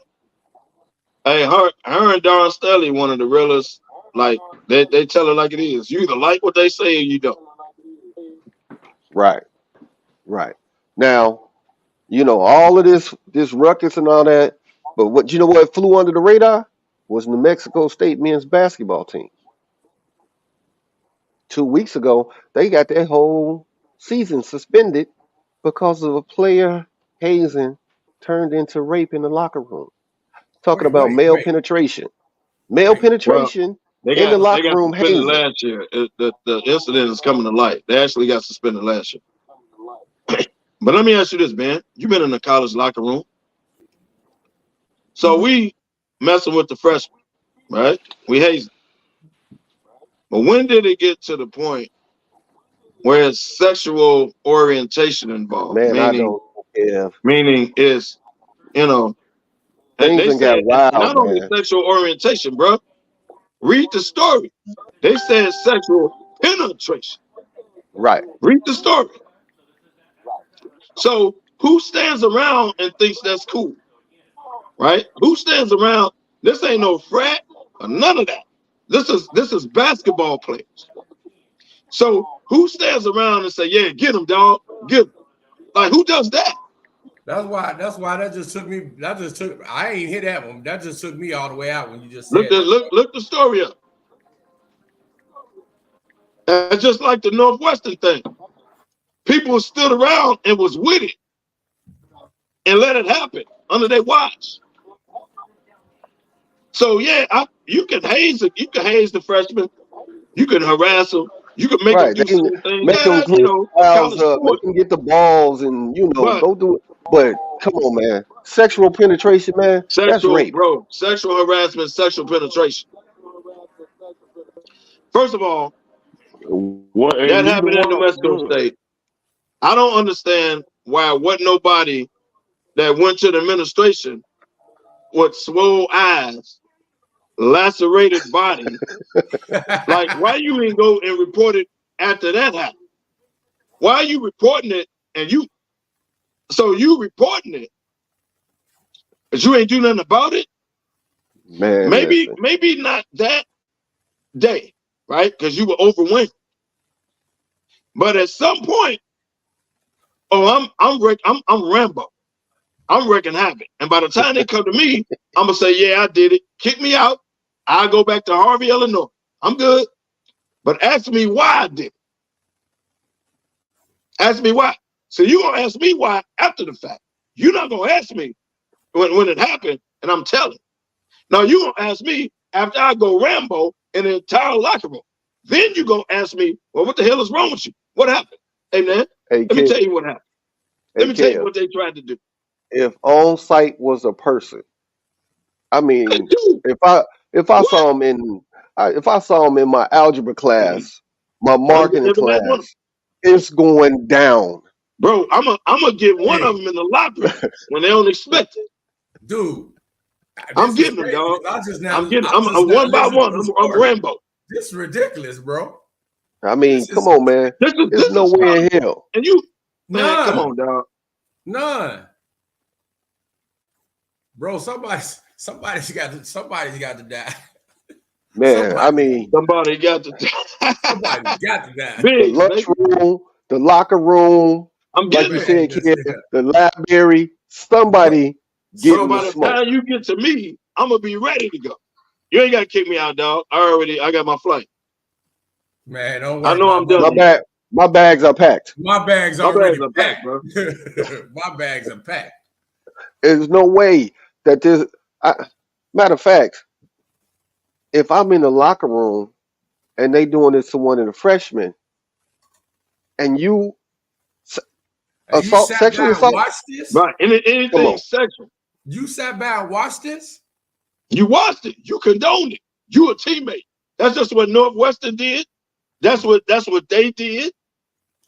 Hey, her and Don Stelly, one of the realest. Like they tell her like it is. You either like what they say or you don't. Right. Now, all of this ruckus and all that, but what flew under the radar was New Mexico State men's basketball team. 2 weeks ago, they got their whole season suspended because of a player hazing turned into rape in the locker room. Talking about male Wait. penetration. Male Well, penetration they in the got locker room suspended hazing. last year. The incident is coming to light. They actually got suspended last year. But let me ask you this, man. You've been in the college locker room. So we messing with the freshmen, right? We hazing. But when did it get to the point where it's sexual orientation involved? Man, I don't care. Meaning is, and Things they done said got wild, not only man. sexual orientation, bro. Read the story. They said sexual penetration. Right. Read the story. So who stands around and thinks that's cool? Right? Who stands around? This ain't no frat or none of that. This is basketball players. So who stands around and say, "Yeah, get him, dog, get him"? Like who does that? That's why that just took me. I ain't hit that one. That just took me all the way out when you just Look said that. look the story up. And just like the Northwestern thing, people stood around and was with it and let it happen under their watch. So yeah, you can haze it. You can haze the freshmen. You can harass them. You can make them Right. do They can certain things. make them Yeah, clean fouls college up, make sport. them get the balls, and But go do it. But come on, man. Sexual penetration, man. That's rape. sexual harassment, sexual penetration. First of all, Well, that and neither happened in one New of them Mexico good. State. I don't understand why wasn't nobody that went to the administration with swole eyes, lacerated body. Like, why you ain't go and report it after that happened? Why are you reporting it and you reporting it, but you ain't do nothing about it? Man, Maybe listen. not that day, right? Because you were overwhelmed. But at some point, I'm Rambo. I'm wreaking havoc. And by the time they come to me, I'm gonna say, yeah, I did it. Kick me out. I'll go back to Harvey, Illinois. I'm good. But ask me why I did it. Ask me why. So you gonna ask me why after the fact. You're not gonna ask me when it happened, and I'm telling. Now you gonna ask me after I go Rambo in the entire locker room. Then you gonna ask me, well, what the hell is wrong with you? What happened? Hey man, Hey, let me kid. tell you what happened. Hey, Let me tell you kid. what they tried to do. If on site was a person, I Hey, mean, dude, if I what? saw him in if I saw him in my algebra class, my Oh, you marketing never met one? class, it's going down. Bro, I'm gonna get one of Hey, them in the locker when they don't expect it. dude, I'm this is getting them, crazy dog. because I'm I'm one by listening one. to the I'm story. Rambo. This is ridiculous, bro. I mean, This come is on, man. There's This no is way in college. hell. And you, man, come none, on, dog. none, bro. Somebody's got to die. Man, I mean, Somebody got to Somebody's got to die. the Biggs, baby. lunchroom, the locker room, I'm like getting you them. Man, said, listen kid, here. the library, Bro, somebody Bro, getting the by the smoke. time you get to me, I'm gonna be ready to go. You ain't gotta kick me out, dog. I got my flight. man, don't I worry know about I'm done My here. money. bags are packed. My bag's My bags already are packed, packed. bro. My bags are packed. There's no way that there's. Matter of fact, if I'm in the locker room and they doing this to one of the freshmen, and you And you sat sexually by and assault, watched this? Right. come Anything on. sexual. You sat by and watched this? You watched it. You condoned it. You a teammate. That's just what Northwestern did. That's what they did.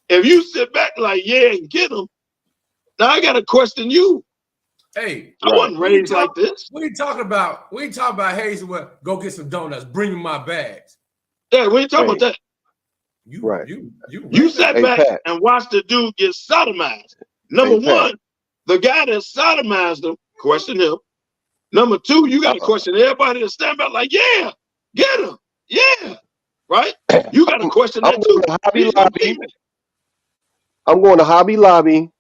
If you sit back like, yeah, and get them, now I gotta question you. Hey, I Right. wasn't raised like this. we ain't talking about Hayes. Well, go get some donuts. Bring me my bags. Yeah, we ain't talking about Hey, that. right. You You raping? sat Hey, back Pat. and watched the dude get sodomized. Number Hey, Pat. one, the guy that sodomized him, question him. Number two, you got to Uh, question everybody that stand back like, yeah, get him. Yeah. Right? You got to question I'm that going too. to Hobby He's your Lobby. teammate. I'm going to Hobby Lobby.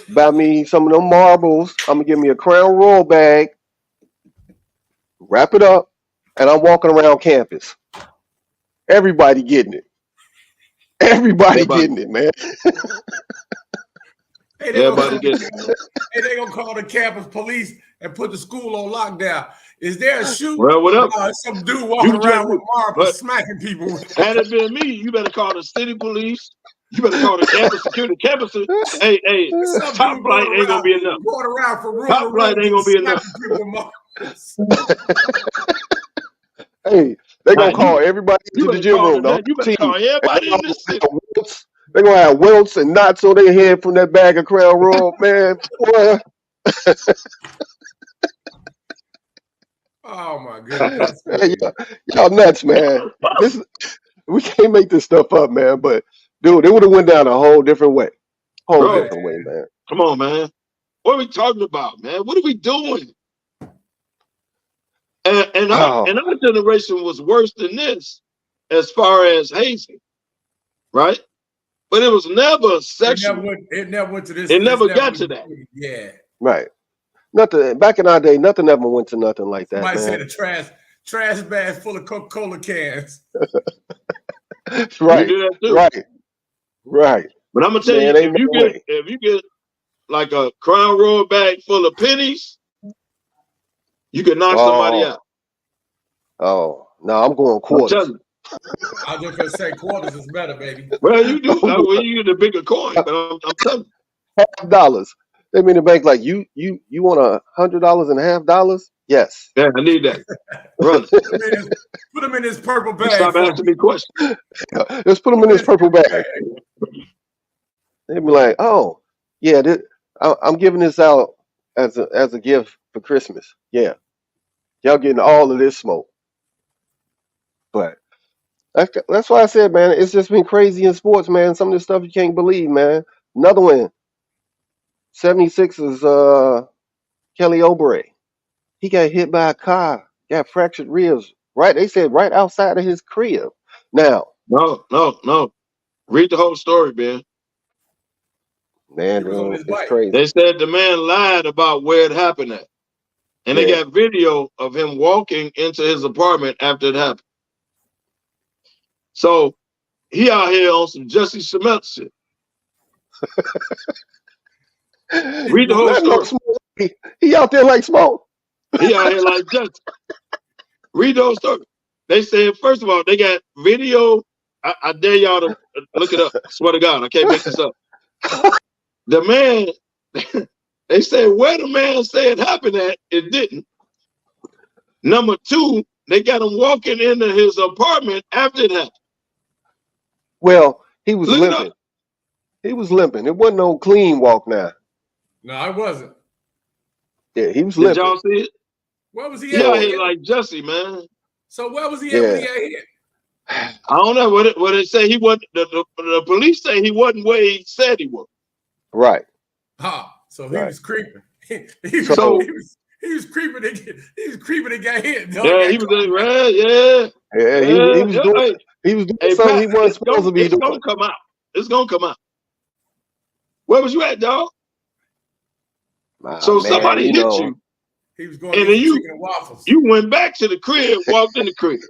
Buy me some of them marbles. I'm gonna give me a Crown Royal bag. Wrap it up, and I'm walking around campus. Everybody getting it. Everybody Everybody getting it, get it. man. Hey, Everybody get it, man. they gonna call the campus police and put the school on lockdown. Is there a shoot? Well, whatever. Some dude You walking just around with marbles, but smacking people with it. had it been me, you better call the city police. You better call the campus security. Campus, hey, Some top dude flight ain't gonna be enough. going around from room to Top flight room ain't gonna just be enough. smacking people with marbles. Hey, they Now gonna call everybody you into the better gym call room, the the whole you better team. call And everybody in this city. they gonna have welts and knots on their head from that bag of Crown Royal, man. Boy, Oh my goodness, that's hey, crazy. y'all nuts, man. We can't make this stuff up, man. But dude, it would have went down a whole different way. Whole Bro, Man, different way, man. come on, man. What are we talking about, man? What are we doing? And Oh, our generation was worse than this as far as hazing. right? But it was never It sexual. never went to this. It never level. got to that. Yeah. Right. Nothing back in our day. Nothing ever went to nothing like that, Somebody man. said a trash bag full of Coca-Cola cans. Right. You do that too. Right. Right. But I'm gonna tell Man, you, ain't no way. if you get like a Crown Royal bag full of pennies, you can knock somebody out. Oh, no, I'm going I'm quarters. telling you. I was just gonna say quarters is better, baby. Well, you do. Well, you get the bigger coin, but I'm telling you. $50. They mean the bank like you want $100 and $50? Yes. Yeah, I need that. Run. Put them in this purple bag. Stop asking me questions. Let's put them in this purple bag. They'd be like, oh, yeah, I'm giving this out as a gift for Christmas. Yeah. Y'all getting all of this smoke. But that's why I said, man, it's just been crazy in sports, man. Some of this stuff you can't believe, man. Another one, 76 is Kelly Oubre. He got hit by a car, got fractured ribs. Right, they said right outside of his crib. Now, No. Read the whole story, man. man, He was on his it's bike. crazy. They said the man lied about where it happened at. And they Yeah. got video of him walking into his apartment after it happened. So he out here on some Jussie Smollett shit. Read the whole Let no story. smoke. He out there like smoke. He out here like Jussie. Read the whole story. They said, first of all, they got video. I dare y'all to look it up. Swear to God, I can't make this up. The man, they said where the man said it happened at, it didn't. Number two, they got him walking into his apartment after it happened. Well, he was Look it limping. up. He was limping. It wasn't no clean walk now. No, I wasn't. Yeah, he was Did limping. y'all see it? Where was he He at? out here like Jussie, man. So where was he at when he Yeah. got hit? I don't know what it say. He wasn't. The police say he wasn't where he said he was. Right. So he Right. was creeping. he So- was creeping. He was creeping and got hit. Dog. Yeah, he was in red. Yeah. Yeah, he was doing Hey, something Pat, he wasn't supposed to be it's doing. gonna come out. It's gonna come out. Where was you at, dog? So Man, somebody hit you, He was going and to then get chicken and waffles. you went back to the crib, walked in the crib.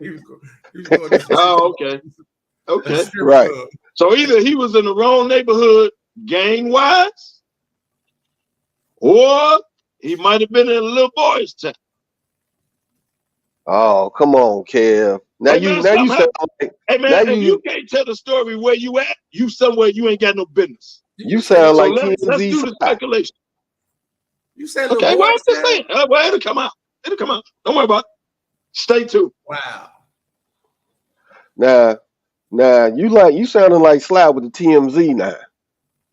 He was going to Oh, okay. Okay. Right. So either he was in the wrong neighborhood gang wise, or he might have been in a little boy's town. Oh, come on, Kev. Now Hey, you man, sound stop like Hey man, Now if you can't tell the story where you at, you somewhere you ain't got no business. you sound So like let's do TMZ. the speculation. You said Okay, little well, I'm boys just town? saying. Well, it'll come out. It'll come out. Don't worry about it. Stay tuned. Wow. Now you sounding like Slide with the TMZ now.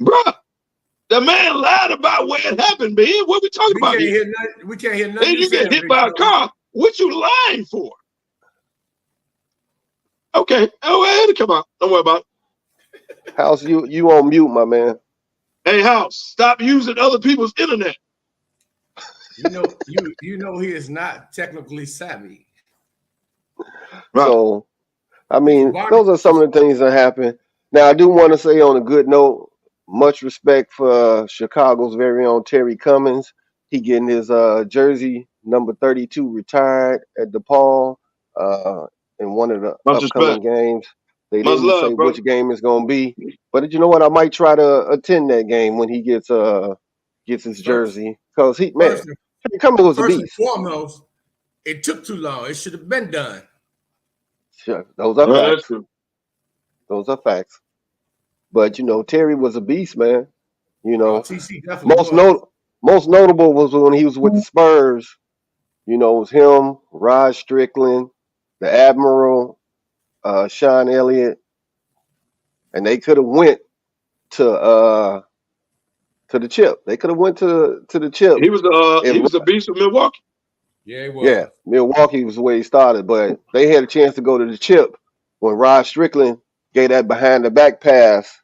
Bruh, the man lied about where it happened, man. What we talking about here? We can't hear nothing. Then you get hit by a car. What you lying for? Okay. Oh, well, it'll come out. Don't worry about it. House, you on mute, my man. Hey, House, stop using other people's internet. You know he is not technically savvy. Right. So, I mean, those are some of the things that happen. Now, I do want to say on a good note, much respect for Chicago's very own Terry Cummings. He getting his jersey number 32 retired at DePaul in one of the Much upcoming respect. games. They Much didn't love, say brother. which game it's going to be, but you know what? I might try to attend that game when he gets his jersey because Terry Cummings was a First and beast. foremost, it took too long. It should have been done. Sure, those are That's facts. true. Those are facts. But Terry was a beast, man. TC definitely Most notable was when he was with the Spurs. It was him, Rod Strickland, the Admiral, Sean Elliott, and they could have went to the chip. They could have went to the chip. He was a beast of Milwaukee. Yeah, he was. Yeah, Milwaukee was where he started, but they had a chance to go to the chip when Rod Strickland gave that behind the back pass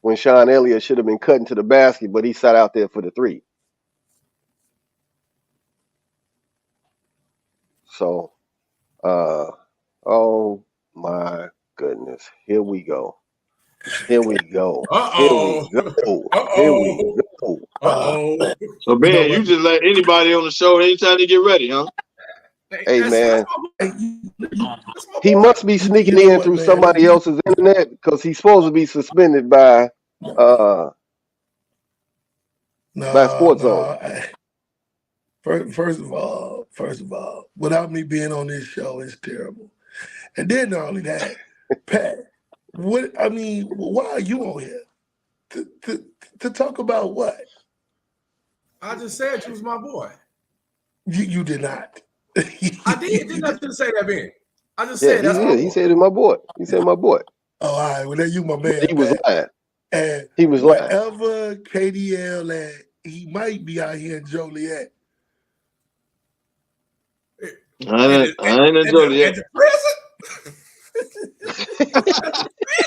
when Sean Elliott should have been cutting to the basket, but he sat out there for the three. So, oh my goodness. Here we go. Here we go. Uh Here we oh. go. Uh Here we oh. go. Uh oh. So You know Ben, you what? just let anybody on the show anytime they get ready, huh? Hey man, That's my he boy. must be sneaking You know in what, through man? somebody else's internet because he's supposed to be suspended by Sports Zone. No. First of all, without me being on this show, it's terrible. And then not only that, Pat, why are you on here? To talk about what? I just said you was my boy. You did not. I did. Didn't I just say that, Ben? I just Yeah, said that's my boy. he said it's my boy. He said my boy. Oh, all right. Well, then you my man. He was Pat. lying. And He was lying. wherever KDL at, he might be out here in Joliet. I ain't in Joliet. At the prison?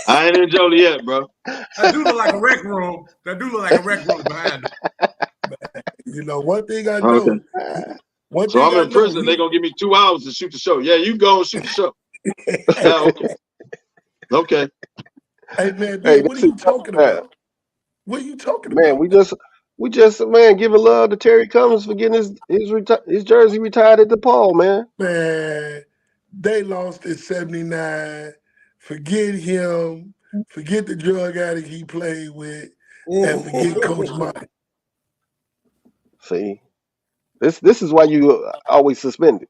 I ain't in Joliet, bro. That do look like a rec room. That do look like a rec room behind him. You know, one thing I Okay. know. One So thing I'm I in prison. know, They're gonna give me 2 hours to shoot the show. Yeah, you go and shoot the show. Yeah, okay. Okay. Hey man, Hey, what are this you is talking about? What are you talking man. about? We just man giving love to Terry Cummins for getting his jersey retired at DePaul, man. Man, they lost in '79. Forget him. Forget the drug addict he played with, and forget Coach Mike. See, this is why you always suspended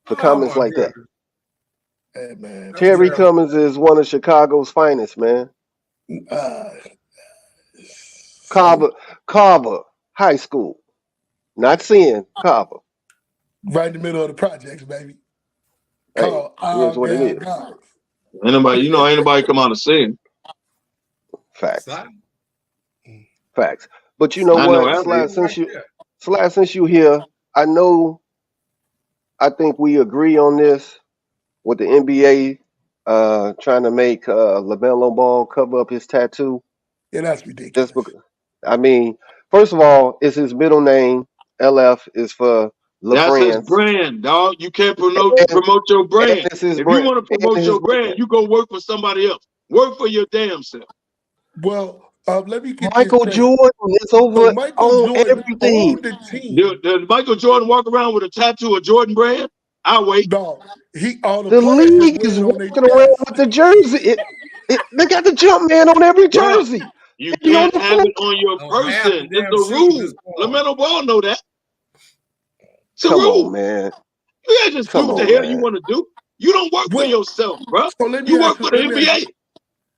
for comments my like that. goodness. Hey man, That's Terry terrible. Cummins is one of Chicago's finest, man. Carver High School, not seeing Carver. right in the middle of the projects, baby. Hey, Called here's what it is. guys. Ain't nobody come out and see him. Facts. Slide. Facts. But you know I know what, Anthony. Slide, since you here, I think we agree on this with the NBA trying to make LaMelo Ball cover up his tattoo. Yeah, that's ridiculous. Just because, I mean, first of all, it's his middle name. LF is for That's his LaFrance. brand, dog. You can't promote your brand. It's his If brand. you want to promote your brand, you go work for somebody else. Work for your damn self. Well, let me get Michael this straight. Jordan is over So Michael on Jordan everything. owned the team. Does Michael Jordan walk around with a tattoo of Jordan brand? I'll wait. No, all the The players just league is wearing on their walking around chest. with the jersey. They got the jump man on every jersey. You can't have it on your person. It's a rule. LaMelo Ball know that. It's a rule. On, man. You can't just do what the hell you want to do. You don't work for yourself, bro. You work for the NBA.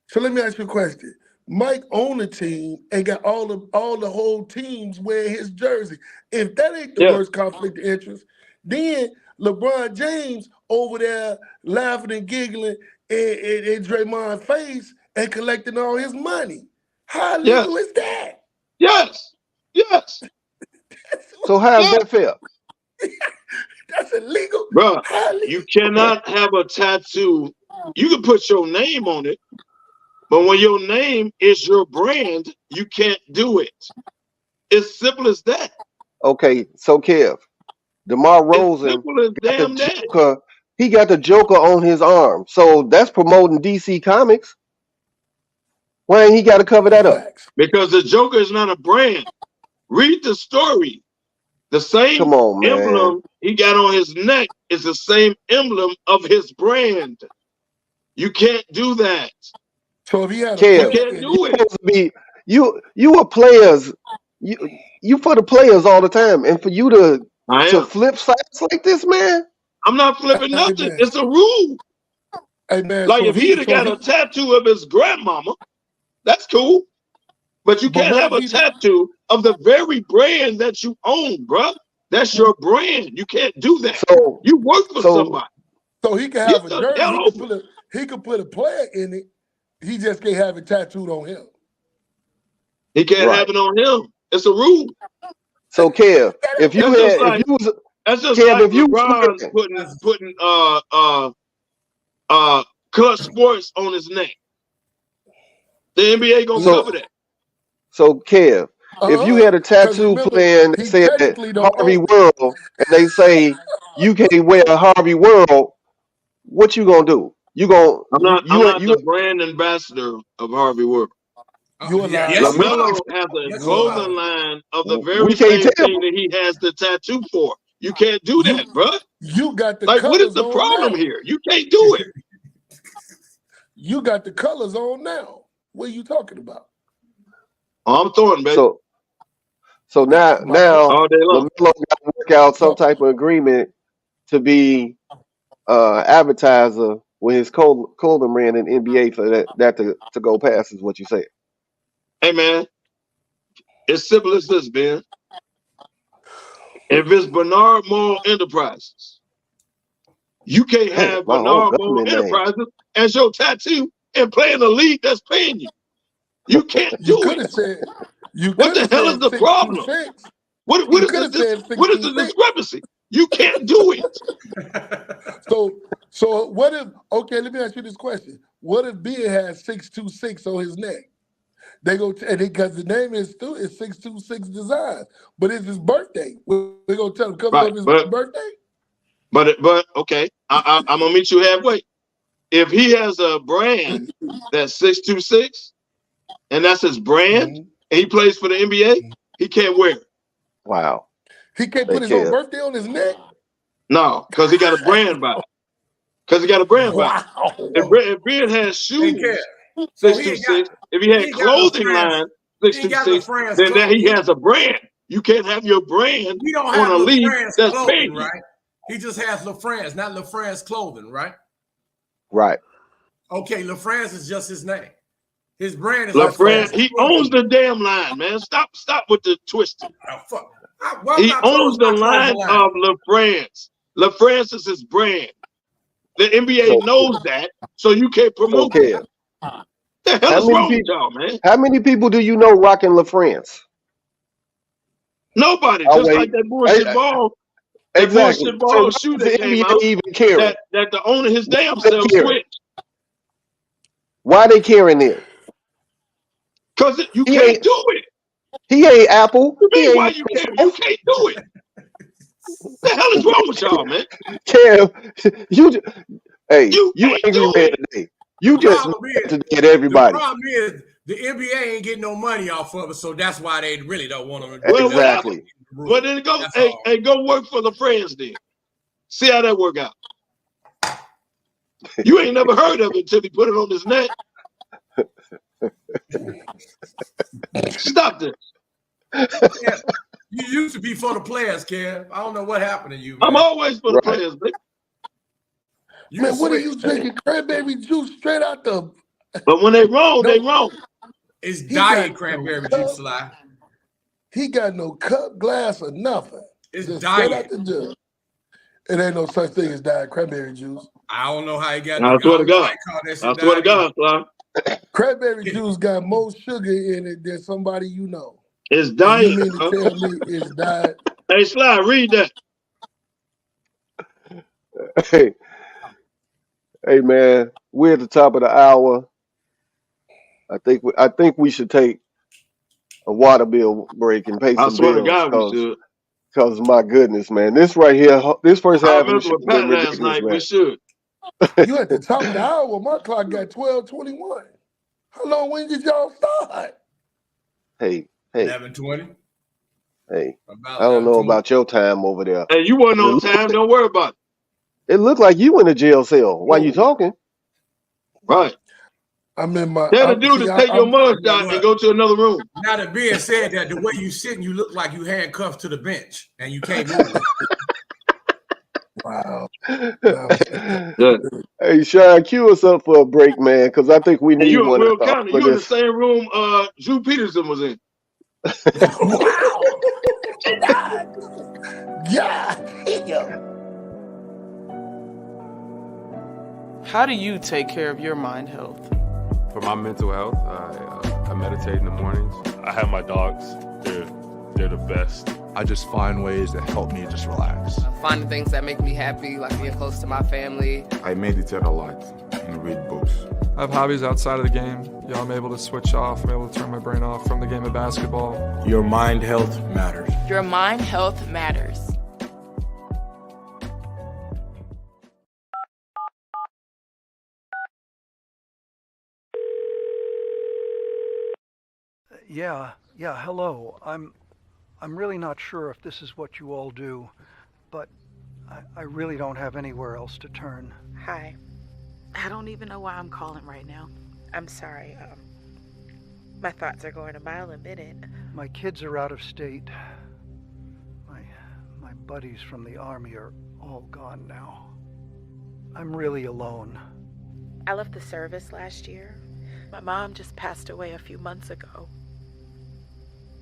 So let me ask you a question. Mike owned the team and got all the whole teams wearing his jersey. If that ain't the worst conflict of interest, then LeBron James over there laughing and giggling in Draymond's face and collecting all his money. How illegal is that? Yes. So how's that fair? That's illegal. Bro, you cannot have a tattoo. You can put your name on it, but when your name is your brand, you can't do it. It's simple as that. Okay, so Kev, DeMar Rosen he got the Joker on his arm. So that's promoting DC Comics. Why ain't he got to cover that up? Because the Joker is not a brand. Read the story. The same emblem he got on his neck is the same emblem of his brand. You can't do that. So if he had you can't do it. You are players. You for the players all the time, and for you to flip sides like this, man. I'm not flipping nothing. It's a rule. Hey, man, like if he'd have got a tattoo of his grandmama, that's cool. But you can't have a tattoo of the very brand that you own, bro. That's your brand. You can't do that. So you work for somebody. So he can have a jersey. He could put a player in it. He just can't have it tattooed on him. He can't have it on him. It's a rule. So Kev, if you putting Clutch Sports on his neck, the NBA gonna cover that. So Kev, if you had a tattoo plan that said Harvey World, and they say you can't wear a Harvey World, what you gonna do? You gon' I'm not you the brand ambassador of Harvey Work. You a liar. Yes, you LaMelo are. has a Yes, you clothing are. line of the we very can't same tell. thing that he has the tattoo for. You can't do that, bro. You got the Like, what is colors the on problem now. here? You can't do it. You got the colors on now. What are you talking about? I'm throwing, baby. So now All day long. LaMelo got to work out some type of agreement to be advertiser with his clothing brand in NBA for that to go past is what you say. Hey, man, it's simple as this, Ben. If it's Bernard Moore Enterprises, you can't have My whole Bernard Moore government name. Enterprises as your tattoo and play in a league that's paying you. You can't You do could it. have said. You What could the have hell is said the problem? 626. What You is could have said what is the 626. discrepancy? You can't do it. So what if? Okay, let me ask you this question. What if Ben has 626 on his neck? They go because the name is 626 Designs, but it's his birthday. We're gonna tell him come Right, on his but birthday. but okay, I'm gonna meet you halfway. If he has a brand that's 626, and that's his brand, and he plays for the NBA, he can't wear it. Wow. He can't put his own birthday on his neck. No, because he got a brand by it. Because he got a brand by it. Wow. If Ben has shoes, 626. If he had clothing line 626, then he has a brand. You can't have your brand We don't on have a league LaFrance that's clothing, paying you. right? He just has LaFrance, not LaFrance clothing, right? Right. Okay, LaFrance is just his name. His brand is LaFrance. He owns the damn line, man. Stop with the twisting. Oh, fuck. He owns the line of LaFrance. LaFrance is his brand. The NBA knows that, so you can't promote that. The hell is wrong with y'all, man? How many people do you know rocking LaFrance? Nobody. I'll Just wait. like that bullshit ball. That Exactly. bullshit ball So shoe why does that the came NBA out even care? that the owner his damn Why they self caring? switched. Why they carrying it? Because you can't do it. He ain't Apple. What do you He mean, why ain't you can't? You can't do it. The hell is wrong with y'all, man? Cam, you can't angry do man it. today. You just mad today at everybody. The problem is the NBA ain't getting no money off of it, so that's why they really don't want to. Well, exactly. Well, then go. Hey, go work for the friends then. See how that work out. You ain't never heard of it until he put it on his neck. Stop this. Yeah, you used to be for the players, Kev. I don't know what happened to you, man. I'm always for the players, man. Man, what are you drinking? Cranberry juice straight out the. But when they wrong, they wrong. It's diet cranberry juice, Sly. He got no cup, glass, or nothing. It's just diet. straight out the jug. It ain't no such thing as diet cranberry juice. I don't know how he got. I swear to God. I swear to God, Sly. Cranberry juice got more sugar in it than somebody you know. It's diet. You mean to tell me it's diet? Hey, Sly, read that. Hey, man, we're at the top of the hour. I think we should take a water bill break and pay some bills. I swear to God, we should. Because my goodness, man, this right here, this first I half of the remember show with Pat been last ridiculous, night. man. We should. You at the top of the hour. My clock got 12:21. How long? When did y'all start? Hey. 11:20. Hey, I don't know about your time over there. Hey, you wasn't on time. Don't worry about it. It looked like you in a jail cell while you talking. Right. I'm in my. Tell the dude to take your mugshot and go to another room. Now that being said, that the way you sitting, you look like you handcuffed to the bench and you can't move. Wow. Hey, Sean, cue us up for a break, man, because I think we need you one. Will County. You in the same room Drew Peterson was in. Wow. Yeah. How do you take care of your mind health? For my mental health, I meditate in the mornings. I have my dogs. They're the best. I just find ways that help me just relax. Finding things that make me happy, like being close to my family. I meditate a lot and read books. I have hobbies outside of the game. I'm able to switch off. I'm able to turn my brain off from the game of basketball. Your mind health matters. Your mind health matters. Yeah, hello. I'm really not sure if this is what you all do, but I really don't have anywhere else to turn. Hi. I don't even know why I'm calling right now. I'm sorry. My thoughts are going a mile a minute. My kids are out of state. My buddies from the army are all gone now. I'm really alone. I left the service last year. My mom just passed away a few months ago.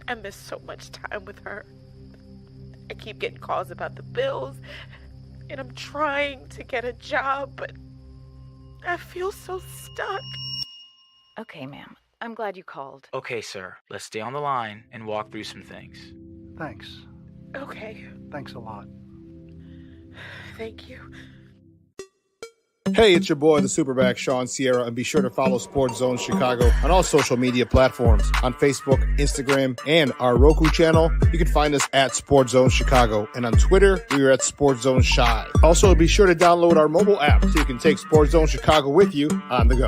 I miss so much time with her. I keep getting calls about the bills, and I'm trying to get a job, but I feel so stuck. Okay, ma'am. I'm glad you called. Okay, sir. Let's stay on the line and walk through some things. Thanks. Okay. Thanks a lot. Thank you. Hey, it's your boy, the Superback, Sean Sierra, and be sure to follow Sports Zone Chicago on all social media platforms. On Facebook, Instagram, and our Roku channel, you can find us at Sports Zone Chicago. And on Twitter, we are at Sports Zone Chi. Also, be sure to download our mobile app so you can take Sports Zone Chicago with you on the go.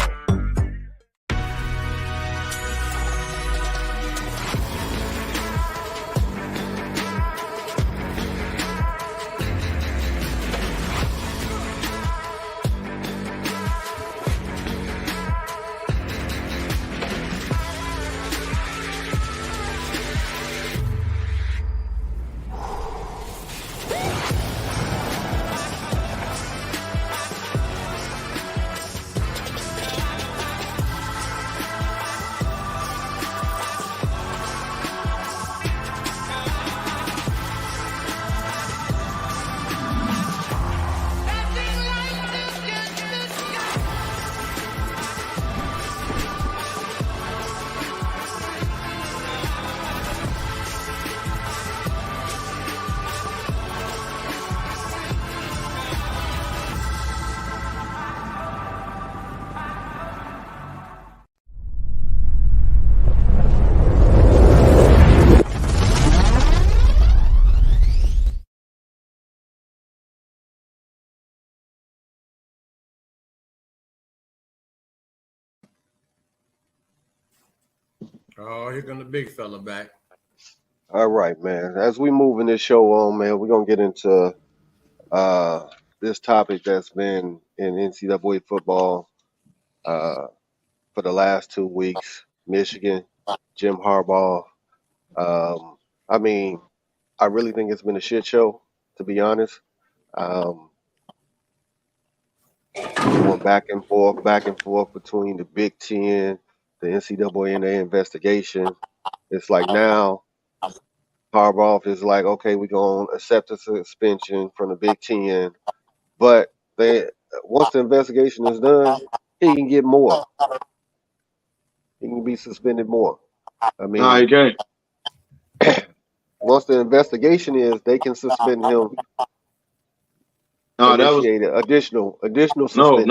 Oh, here come the big fella back. All right, man. As we moving this show on, man, we're gonna get into this topic that's been in NCAA football for the last 2 weeks. Michigan, Jim Harbaugh. I mean, I really think it's been a shit show, to be honest. Going back and forth between the Big Ten, the NCAA, and their investigation. It's like now Harbaugh is like, okay, we're going to accept a suspension from the Big Ten, but once the investigation is done, he can get more. He can be suspended more. I mean, No, he can't. Once the investigation is, they can suspend him. No, that was additional no. suspension.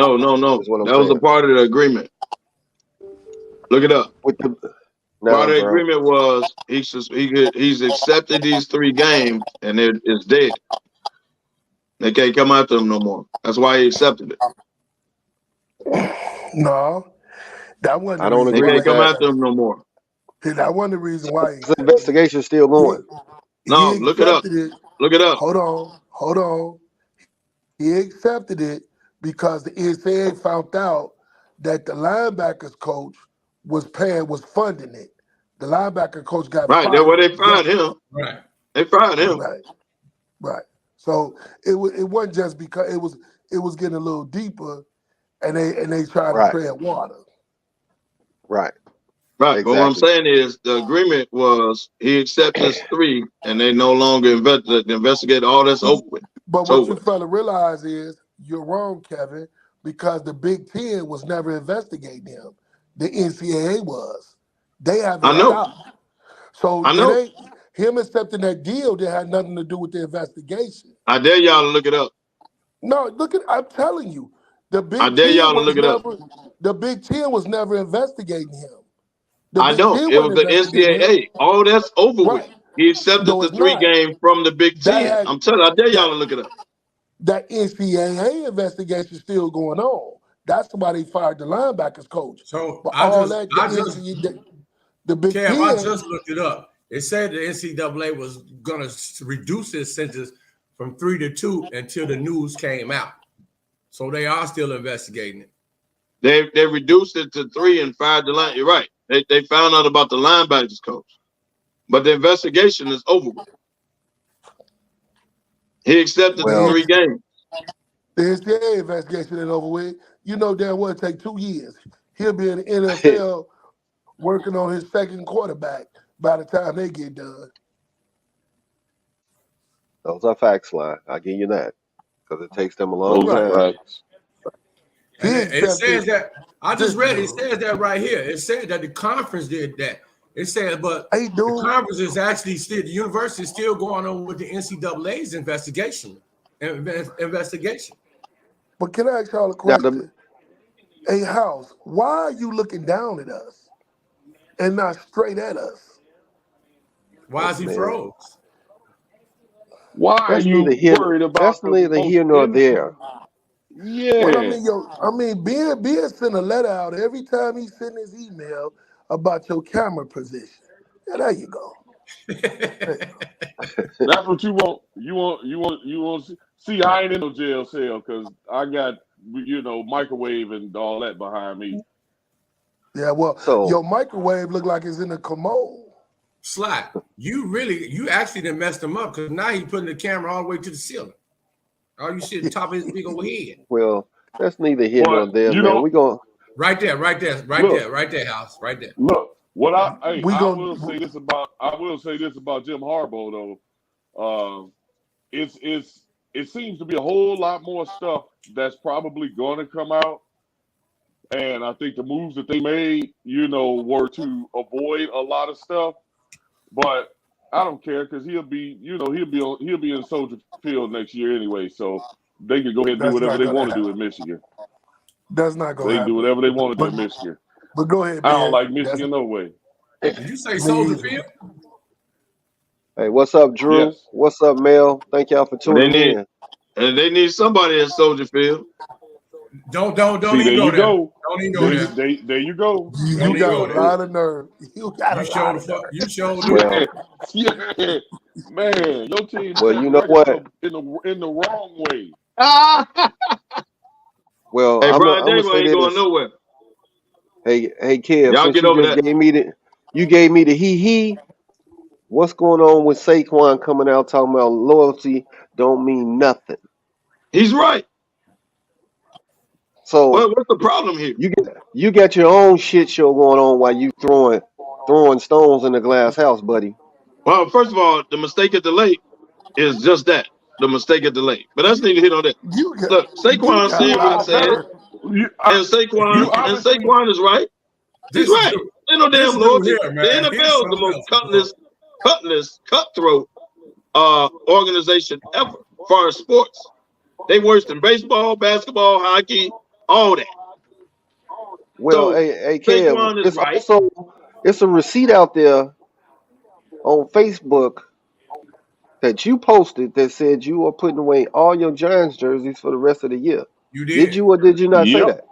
That was a part of the agreement. Look it up. Part of the agreement was he's accepted these 3 games and it's dead. They can't come after him no more. That's why he accepted it. No, that wasn't. I don't agree. They can't come after him no more. That wasn't the reason why. The investigation's still going. No, look it up. Look it up. Hold on. He accepted it because the NCAA found out that the linebackers coach was funding it. The linebacker coach got fired. That's where they fired him. Right. They fired him. Right. So it wasn't just because it was getting a little deeper, and they tried to tread water. Right. Right. Exactly. But what I'm saying is the agreement was he accepts 3 and they no longer investigate all that's over with. But what you fella realize is you're wrong, Kevin, because the Big Ten was never investigating him. The NCAA was. They haven't stopped. So him accepting that deal that had nothing to do with the investigation. I dare y'all to look it up. No, I'm telling you, the Big I dare y'all to look it up. The Big Ten was never investigating him. I know. It was the NCAA. All that's over with. He accepted the 3 games from the Big Ten. I'm telling you, I dare y'all to look it up. That NCAA investigation is still going on. That's why they fired the linebackers coach. So but The Big Kev, I Ten. just looked it up. It said the NCAA was going to reduce its sentence from 3 to 2 until the news came out. So they are still investigating it. They reduced it to 3 and 5 to line. You're right. They found out about the linebackers coach, but the investigation is over. He accepted the 3 games. The NCAA investigation is over with. You know damn well it take 2 years. He'll be in the NFL working on his second quarterback by the time they get done. Those are facts, Sly. I'll give you that. Because it takes them a long time. And it says that, I just read it says that right here. It said that the conference did that. It said, but the conference is actually still, the university is still going on with the NCAA's investigation. But can I ask y'all a question? Hey, House, why are you looking down at us and not straight at us? Why is he froze? Why are you worried about that's neither here nor there. Yeah. Well, I mean, Ben sent a letter out every time he sent his email about your camera position. Yeah, there you go. That's what you want. You want to see. I ain't in no jail cell because I got microwave and all that behind me. Yeah, well, your microwave look like it's in a commode. Sly, you actually done messed him up because now he's putting the camera all the way to the ceiling. All you see the top of his big old head. Well, that's neither here nor there, man. We going right there, House, right there. Look, I will say this about Jim Harbaugh though. It seems to be a whole lot more stuff that's probably going to come out, and I think the moves that they made, were to avoid a lot of stuff. But I don't care because he'll be in Soldier Field next year anyway, so they can go ahead and do whatever they want to do in Michigan. That's not going to happen. They can do whatever they want to do in Michigan. But go ahead, I man. don't like Michigan no way. Did you say Soldier Field? Hey, what's up, Drew? Yes. What's up, Mel? Thank y'all for tuning in. And they need somebody in Soldier Field. Don't See, even go there. Don't even go there. There you go. You got a lot of nerve. You showed it. Yeah, man, your team. Well, you know what? In the wrong way. Well, hey, I'm Brian gonna Daymond say ain't this. going nowhere. Hey, Kev, Y'all since get you over just that. gave me the he. What's going on with Saquon coming out talking about loyalty don't mean nothing? He's right. So what's the problem here? You got your own shit show going on while you throwing stones in the glass house, buddy. Well, first of all, the mistake at the lake is just that, the mistake at the lake. But that's neither here nor there. Look, Saquon said what he said, and Saquon is right. He's right. Ain't no damn loyalty. The NFL is the most cutthroat organization ever as far as sports. They worse than baseball, basketball, hockey, all that. Well, hey, Kev, it's a receipt out there on Facebook that you posted that said you are putting away all your Giants jerseys for the rest of the year. You did? Did you or did you not say that?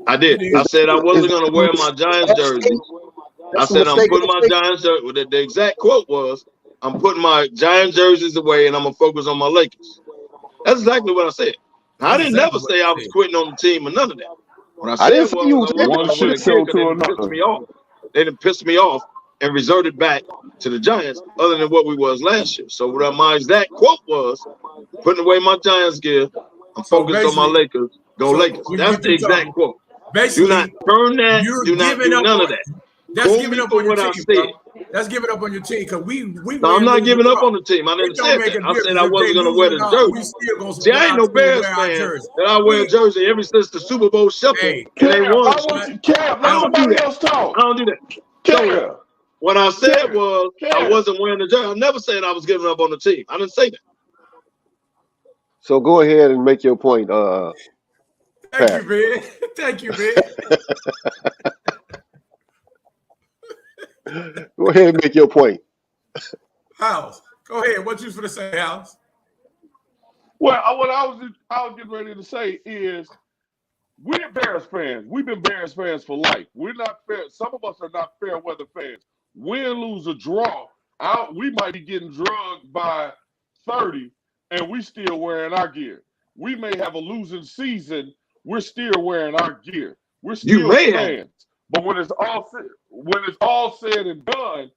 I did. I said I wasn't going to wear my Giants jersey. I said I'm putting my Giants jersey. The exact quote was, I'm putting my Giants jerseys away and I'm going to focus on my Lakers. That's exactly what I said. I didn't never say I was quitting on the team or none of that. What I said was I wasn't going to wear because they pissed me off. They didn't piss me off and resorted back to the Giants other than what we was last year. So what my exact quote was, putting away my Giants gear, I'm focused on my Lakers. Go Lakers. That's the exact quote. Do not turn that. Do not do none of that. That's giving up on your team. That's giving up on your team because we. No, I'm not giving up on the team. I didn't say that. I said I wasn't going to wear the jersey. See, I ain't no Bears fan that I wear a jersey ever since the Super Bowl shuffle. And they won. I don't do that. So what I said was I wasn't wearing the jersey. I never said I was giving up on the team. I didn't say that. So go ahead and make your point. Thank you, man. Thank you, man. Go ahead and make your point. House, go ahead. What you gonna say, House? Well, what I was getting ready to say is we're Bears fans. We've been Bears fans for life. We're not fair. Some of us are not fair weather fans. win, lose, or draw, we might be getting drugged by 30, and we still wearing our gear. We may have a losing season. We're still wearing our gear. We're still fans. But when it's all said and done,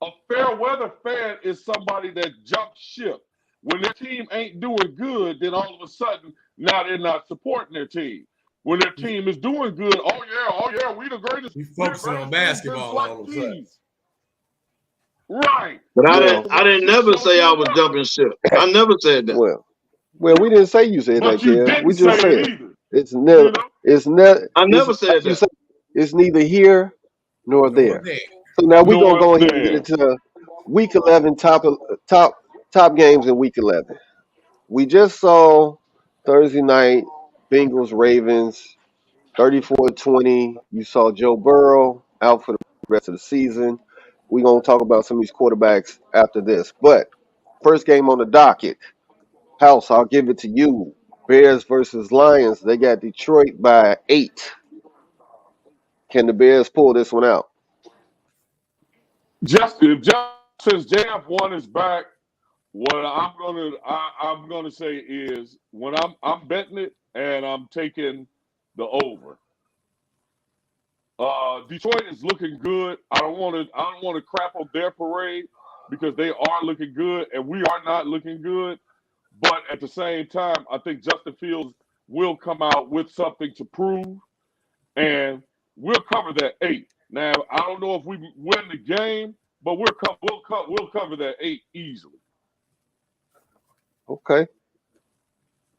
a fair weather fan is somebody that jumps ship. When their team ain't doing good, then all of a sudden now they're not supporting their team. When their team is doing good, oh yeah, we the greatest. We focusing on basketball all of a sudden. Right. But I didn't never say I was jumping ship. I never said that. Well, we didn't say you said that, Kev. We just said either. it's never. I never said that. It's neither here nor there. So now we're gonna go ahead and get into week 11 top games in week 11. We just saw Thursday night Bengals Ravens 34-20. You saw Joe Burrow out for the rest of the season. We're gonna talk about some of these quarterbacks after this. But first game on the docket. House, I'll give it to you. Bears versus Lions. They got Detroit by 8. Can the Bears pull this one out? Since JF1 is back, what I'm gonna say is when I'm betting it and I'm taking the over. Detroit is looking good. I don't want to crap on their parade because they are looking good and we are not looking good. But at the same time, I think Justin Fields will come out with something to prove, and we'll cover that 8. Now, I don't know if we win the game, but we'll cover that 8 easily. Okay.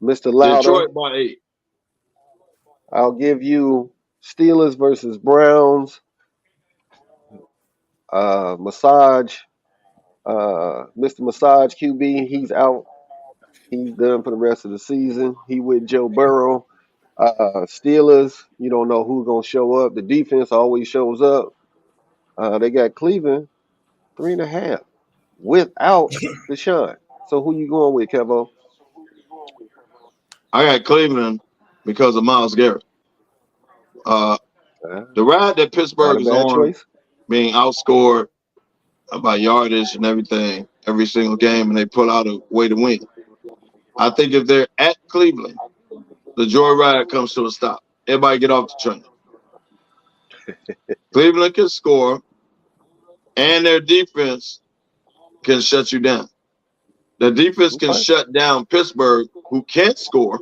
Mr. Lauder. Detroit by 8. I'll give you Steelers versus Browns. Mr. Massage QB, he's out. He's done for the rest of the season. He with Joe Burrow. Steelers, you don't know who's going to show up. The defense always shows up. They got Cleveland 3.5 without Deshaun. So who you going with, Kevo? I got Cleveland because of Myles Garrett. The ride that Pittsburgh is on, choice. Being outscored by yardage and everything every single game, and they pull out a way to win. I think if they're at Cleveland, the joyride comes to a stop. Everybody get off the train. Cleveland can score, and their defense can shut you down. The defense can shut down Pittsburgh, who can't score.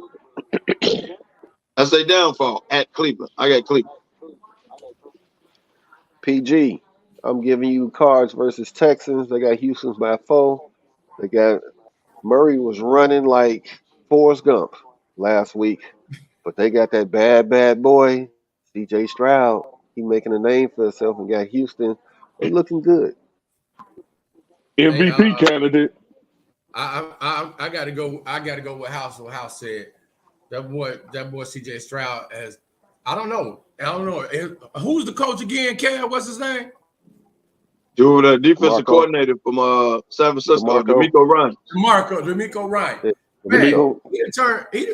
That's their downfall at Cleveland. I got Cleveland. PG, I'm giving you Cards versus Texans. They got Houston's by 4. They got Murray was running like Forrest Gump last week, but they got that bad boy, CJ Stroud. He making a name for himself and got Houston. They looking good. MVP candidate. I gotta go. I gotta go with House. What House said. That boy CJ Stroud has. I don't know. Who's the coach again? Kev, what's his name? Dude, the defensive coordinator from San Francisco, DeMeco Ryan. DeMeco Ryan. Man, he done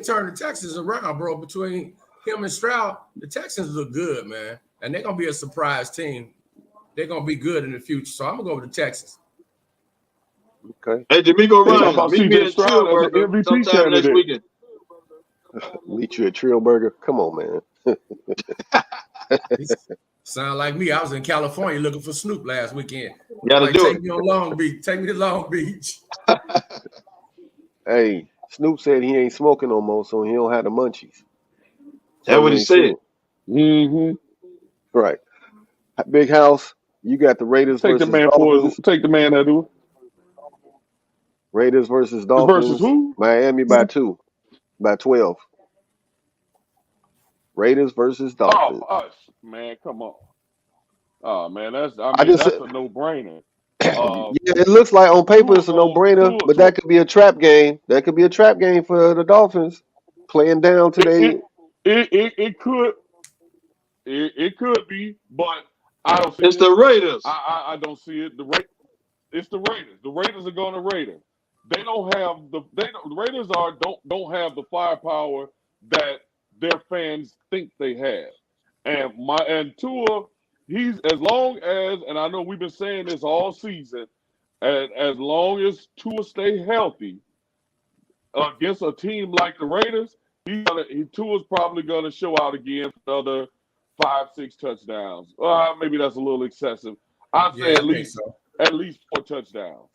turned the Texans around, bro. Between him and Stroud, the Texans look good, man. And they're gonna be a surprise team. They're gonna be good in the future. So I'm gonna go with the Texans. Okay. Hey, DeMeco Ryan, meet me at Stroud as an MVP sometime candidate. next weekend. Meet you at Trill Burger. Come on, man. Sound like me. I was in California looking for Snoop last weekend. Gotta do take it. me on Long Beach. Take me to Long Beach. Hey, Snoop said he ain't smoking no more, so he don't have the munchies. That's what he said. Mm-hmm. Right. Big House, you got the Raiders Take the versus man Dolphins. take the man that do. Raiders versus Dolphins. Versus who? Miami by 2. By 12. Raiders versus Dolphins. Oh, us, man, come on. Oh man, that's a no-brainer. Yeah, it looks like on paper it's a no-brainer, but that could be a trap game. That could be a trap game for the Dolphins. Playing down today. It could be, but I don't see It's the Raiders. I don't see it. It's the Raiders. The Raiders are going to Raiders. They don't have the Raiders don't have the firepower that their fans think they have. And Tua he's as long as, and I know we've been saying this all season, as long as Tua stay healthy against a team like the Raiders, Tua's probably gonna show out again for another 5-6 touchdowns. Maybe that's a little excessive. I'd say at least 4 touchdowns.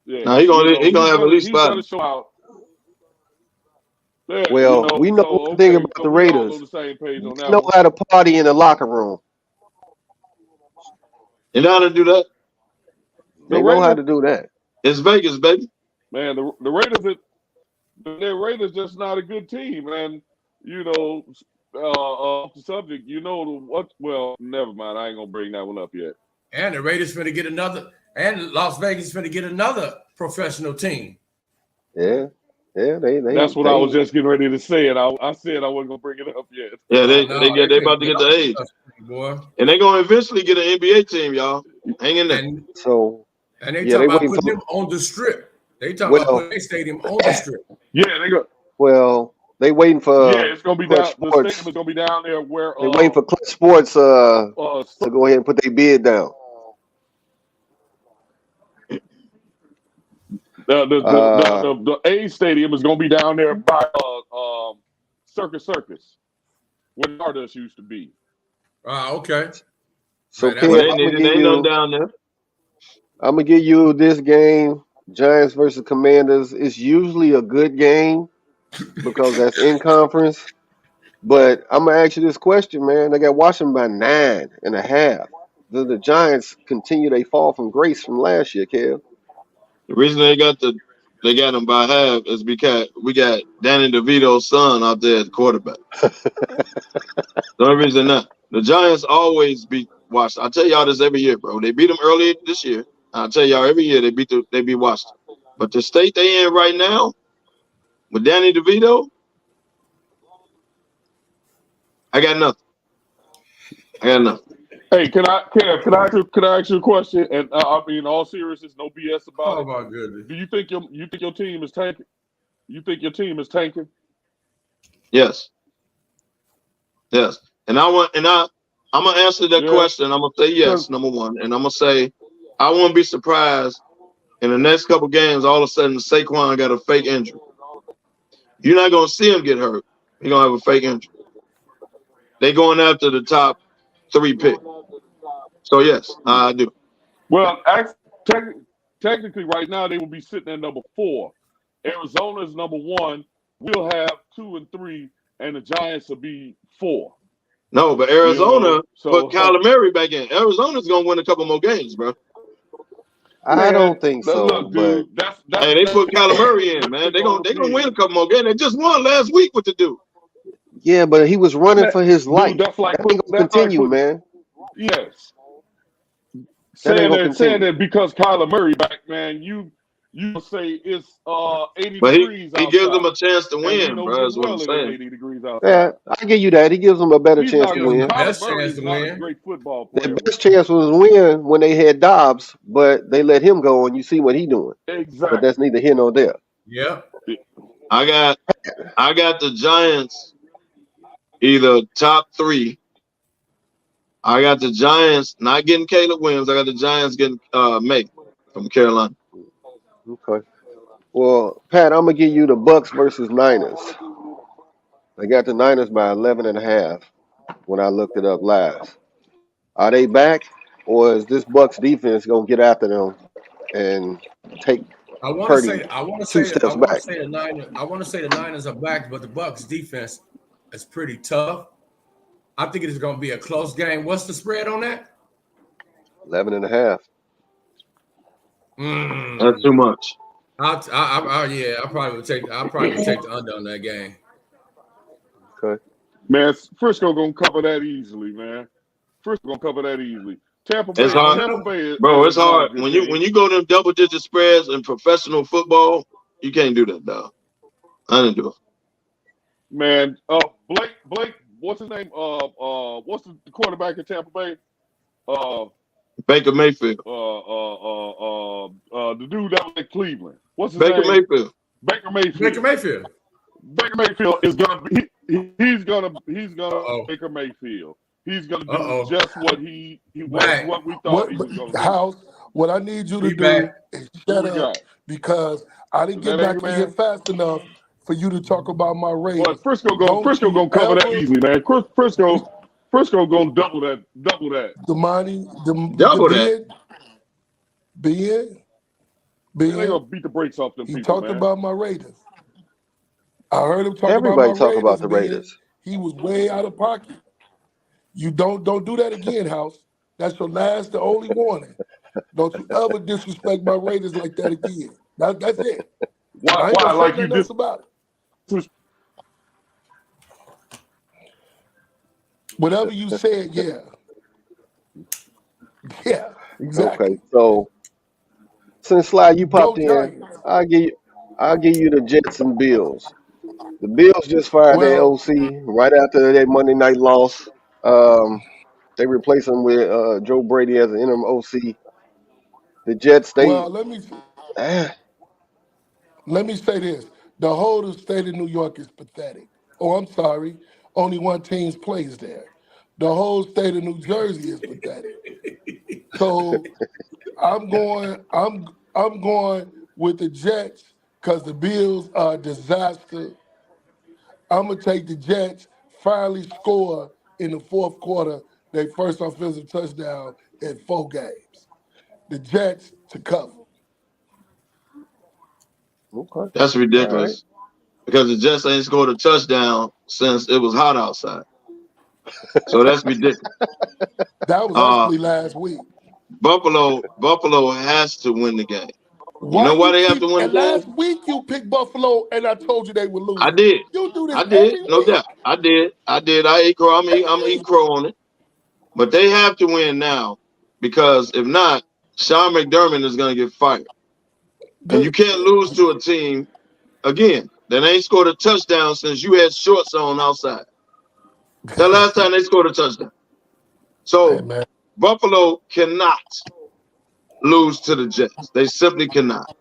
Yeah, now he gonna have at least 5. He's gonna show out. Yeah, Well, we know one thing about the Raiders. They know how to party in the locker room. You know how to do that? They know how to do that. It's Vegas, baby. Man, the Raiders just not a good team, man. You know, off the subject, you know what? Well, never mind. I ain't gonna bring that one up yet. And the Raiders finna get another, and Las Vegas finna get another professional team. Yeah. Yeah, they That's what I was just getting ready to say, and I said I wasn't gonna bring it up yet. Yeah, they about to get the age, boy, and they're gonna eventually get an NBA team, y'all. Hang in there. And they yeah, talking about putting them on the strip. They talking about putting their stadium on the strip. Yeah, they go. Well, they waiting for. Yeah, it's gonna be down. The stadium is gonna be down there where. They waiting for Clutch Sports to go ahead and put their bid down. The A stadium is going to be down there by Circus, where Stardust used to be. Okay. So they ain't nothing down there. I'm gonna give you this game, Giants versus Commanders. It's usually a good game because that's in conference. But I'm gonna ask you this question, man. They got Washington by 9.5. The Giants continue they fall from grace from last year, Kev. The reason they got them by half is because we got Danny DeVito's son out there at quarterback. The only reason not. The Giants always beat Washington. I tell y'all this every year, bro. They beat them early this year. I tell y'all every year they beat Washington. But the state they in right now with Danny DeVito, I got nothing. Hey, can I ask you a question? And I mean, all seriousness, no BS about it. Oh my goodness! Do you think your team is tanking? You think your team is tanking? Yes. And I'm gonna answer that question. I'm gonna say yes, number one, and I'm gonna say I won't be surprised in the next couple games. All of a sudden, Saquon got a fake injury. You're not gonna see him get hurt. He's gonna have a fake injury. They going after the top 3 pick. So yes, I do. Well, technically, right now they will be sitting at number 4. Arizona is number 1. We'll have 2 and 3, and the Giants will be 4. No, but Arizona put Kyler Murray back in. Arizona's gonna win a couple more games, bro. I don't think so. Look, dude, hey, they put Kyler Murray in, man. They gonna win a couple more games. They just won last week with the dude. Yeah, but he was running for his life. That's like that ain't gonna continue, man. Yes. Saying that because Kyler Murray back, man, you say it's 80 but degrees outside. He gives them a chance to win, bro. That's what I'm saying. 80 degrees outside. Yeah, I give you that. He gives them a better chance to win. Best chance to win. A great football player. Their best chance was win when they had Dobbs, but they let him go, and you see what he doing. Exactly. But that's neither here nor there. Yeah. I got the Giants either top 3. I got the Giants not getting Caleb Williams. I got the Giants getting May from Carolina. Okay. Well, Pat, I'm gonna give you the Bucks versus Niners. I got the Niners by 11.5 when I looked it up last. Are they back, or is this Bucks defense gonna get after them and take Purdy 2 steps back? I want to say the Niners are back, but the Bucks defense is pretty tough. I think it is going to be a close game. What's the spread on that? 11.5. That's too much. I probably would take the under on that game. Okay. Man, Frisco gonna cover that easily, man. Frisco gonna cover that easily. Tampa Bay, it's hard. Tampa Bay Bro, it's hard. When you go to double-digit spreads in professional football, you can't do that, dog. I didn't do it. Man, Blake, what's his name? What's the quarterback in Tampa Bay? Baker Mayfield. The dude that was in Cleveland. What's his Baker name? Mayfield. Baker Mayfield is gonna be. He's gonna Baker Mayfield. he's going to do just what what we thought he was going to do. House, what I need you to do is shut up because I didn't get back in here fast enough for you to talk about my Raiders. But Frisco gonna cover that easily, man. Frisco gonna double that. The money, double that. Ben, They gonna beat the brakes off them he people, talked man. about my Raiders. I heard him talk Everybody about my talk Raiders. about the Raiders. He was way out of pocket. You don't do that again, House. That's your last, the only warning. Don't you ever disrespect my Raiders like that again. That's it. I ain't gonna say nothing else about it. Whatever you said, yeah. Yeah, exactly. Okay, so since Sly you popped in, I'll give you the Jets and Bills. The Bills just fired their OC right after their Monday night loss. They replaced him with Joe Brady as an interim OC. The Jets, let me say this. The whole of the state of New York is pathetic. Oh, I'm sorry. Only one team plays there. The whole state of New Jersey is pathetic. So I'm going with the Jets because the Bills are a disaster. I'm gonna take the Jets, finally score in the fourth quarter, their first offensive touchdown in 4 games. The Jets to cover. Okay. That's ridiculous. Because the Jets ain't scored a touchdown since it was hot outside. So that's ridiculous. That was actually last week. Buffalo has to win the game. Why you know why they have to win the game? Last week you picked Buffalo and I told you they would lose. I did. You do this I did, every no week. doubt. I did. I ate crow. I'm eating crow on it. But they have to win now because if not, Sean McDermott is going to get fired. And you can't lose to a team, again, that ain't scored a touchdown since you had shorts on outside. The last time they scored a touchdown. So Buffalo cannot lose to the Jets. They simply cannot.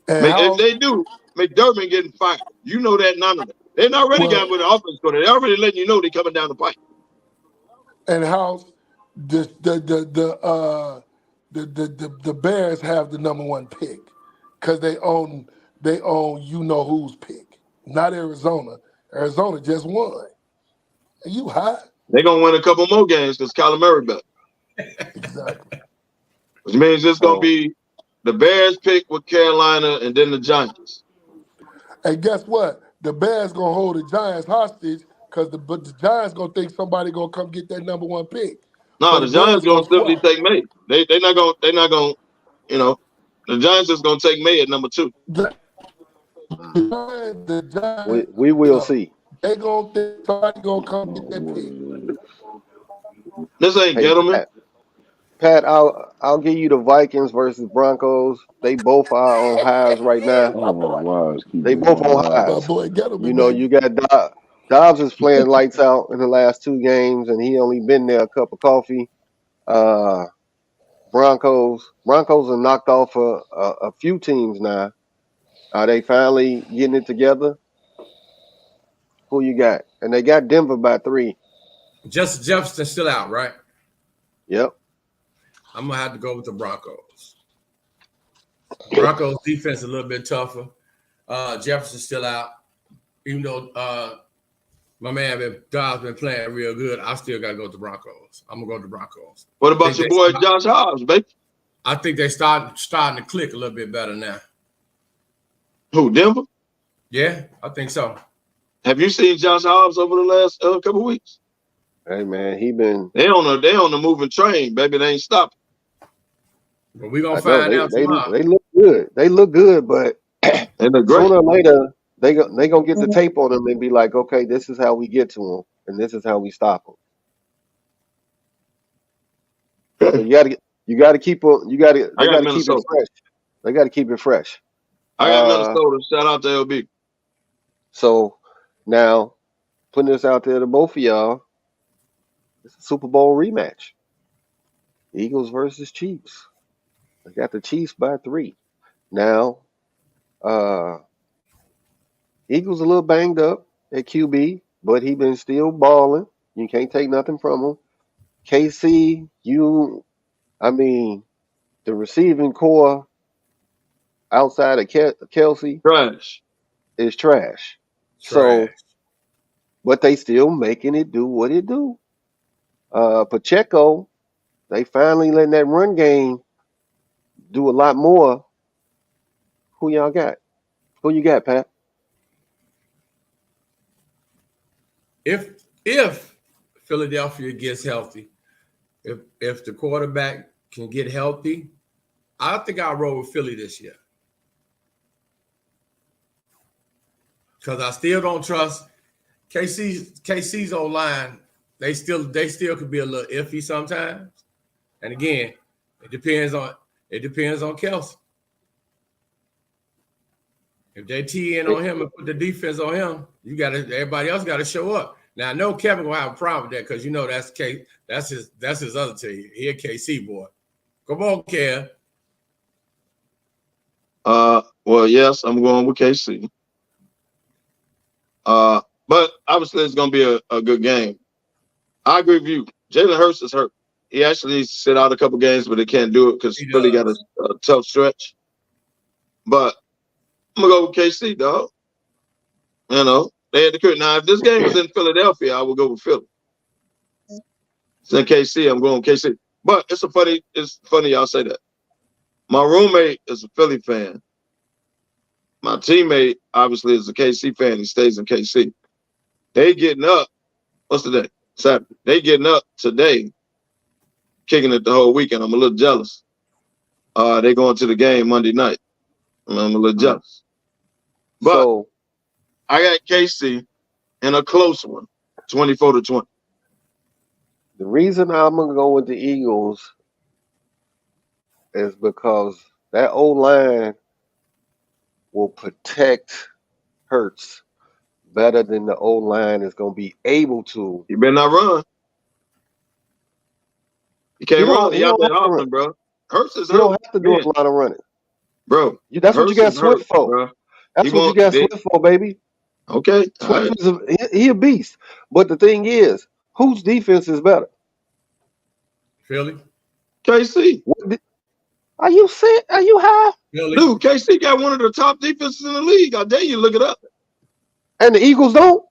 If they do, McDermott getting fired. You know that none of them. They're already got with the offense going. They're already letting you know they're coming down the pipe. And House, the Bears have the number 1 pick because they own you know who's pick, not Arizona. Arizona just won. Are you hot? They're gonna win a couple more games because Kyler Murray back. Exactly. Which means it's gonna be the Bears pick with Carolina and then the Giants. And guess what? The Bears gonna hold the Giants hostage because the Giants gonna think somebody gonna come get that number 1 pick. No, the Giants gonna simply take May. They're not gonna, you know, the Giants is gonna take May at number 2. The Giants, we will see. They gonna think somebody gonna come get that pick. This ain't gentlemen. Pat, I'll give you the Vikings versus Broncos. They both are on highs right now. They both on highs. You know, you got Dobbs is playing lights out in the last 2 games, and he only been there a cup of coffee. Broncos are knocked off a few teams now. Are they finally getting it together? Who you got? And they got Denver by 3. Justin Jefferson still out, right? Yep. I'm gonna have to go with the Broncos. Broncos defense is a little bit tougher. Jefferson's still out. Even though my man Dobbs been playing real good, I still gotta go with the Broncos. I'm gonna go with the Broncos. What about your boy Josh Hobbs, baby? I think they starting to click a little bit better now. Who, Denver? Yeah, I think so. Have you seen Josh Hobbs over the last couple of weeks? Hey man, they on the moving train, baby. They ain't stopping. But we're gonna find out tomorrow. They look good. They look good, but they look great. Sooner or later they gonna get the tape on them and be like, okay, this is how we get to them, and this is how we stop them. So you gotta keep it. They gotta keep it fresh. They gotta keep it fresh. I got Minnesota. Shout out to LB. So now, putting this out there to both of y'all, it's a Super Bowl rematch. Eagles versus Chiefs. They got the Chiefs by 3. Now, Eagles a little banged up at QB, but he been still balling. You can't take nothing from him. KC, the receiving core outside of Kelsey Trash. is trash. Trash. So, but they still making it do what it do. Pacheco, they finally letting that run game do a lot more. Who y'all got? Who you got, Pat? If Philadelphia gets healthy, if the quarterback can get healthy, I think I'll roll with Philly this year. Because I still don't trust KC's O-line. They still could be a little iffy sometimes. And again, it depends on Kelsey. If they tee in on him and put the defense on him, everybody else gotta show up. Now I know Kevin will have a problem with that because that's his other team. He a KC boy. Come on, Kev. Well, yes, I'm going with KC. But obviously it's gonna be a good game. I agree with you. Jalen Hurts is hurt. He actually needs to sit out a couple games, but they can't do it because Philly got a tough stretch. But I'm gonna go with KC, dog. You know, they had to quit. Now, if this game was in Philadelphia, I would go with Philly. It's in KC, I'm going with KC. But it's funny y'all say that. My roommate is a Philly fan. My teammate obviously is a KC fan. He stays in KC. They getting up. What's the day? Saturday. They getting up today, kicking it the whole weekend. I'm a little jealous. They going to the game Monday night. I'm a little jealous. But I got KC in a close one, 24-20. The reason I'm gonna go with the Eagles is because that O-line will protect Hurts better than the O-line is going to be able to. You better not run. You can't run. You out there hopping, bro. Hurts is hurt. You don't have to do a lot of running. Bro, that's what you got Swift for. Bro. That's what you got Swift for, baby. Okay. Swift is a beast. But the thing is, whose defense is better? Philly. KC. Are you sick? Are you high? Philly. Dude, KC got one of the top defenses in the league. I dare you look it up. And the Eagles don't?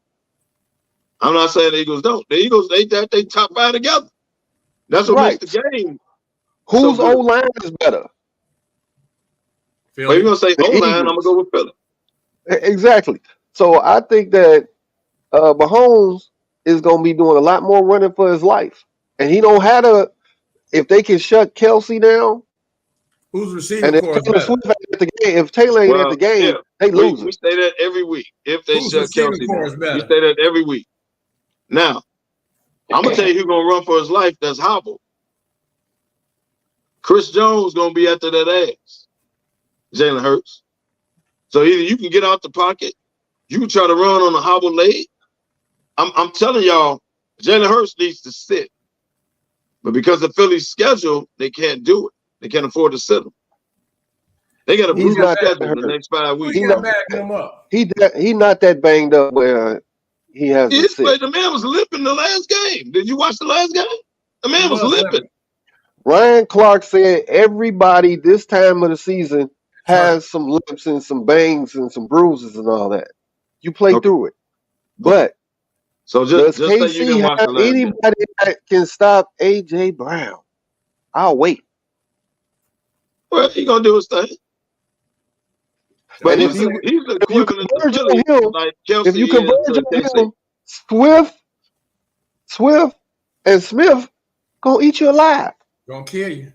I'm not saying the Eagles don't. The Eagles, they top 5 together. That's what makes the game. Whose O-line is better? Philly. Well, you're going to say O-line, I'm going to go with Philly. Exactly. So I think that Mahomes is going to be doing a lot more running for his life. And he don't have to, if they can shut Kelsey down. Who's receiving core is better? If Taylor ain't at the game, they lose. We say that every week. If they Who's shut Kelsey down, we say that every week. Now, I'm going to tell you who's going to run for his life that's hobbled. Chris Jones going to be after that ass. Jalen Hurts. So either you can get out the pocket, you can try to run on a hobbled leg. I'm telling y'all, Jalen Hurts needs to sit. But because of Philly's schedule, they can't do it. They can't afford to sit him. They got a brutal schedule the next 5 weeks. He's not backing him up. He not that banged up where he has to sit. The man was limping the last game. Did you watch the last game? The man was limping. Ryan Clark said everybody this time of the season has some limps and some bangs and some bruises and all that. You play through it. But so just does KC have anybody that can stop A.J. Brown? I'll wait. Well, he gonna do his thing. But if you converge on him, Swift and Smith gonna eat you alive. Gonna kill you.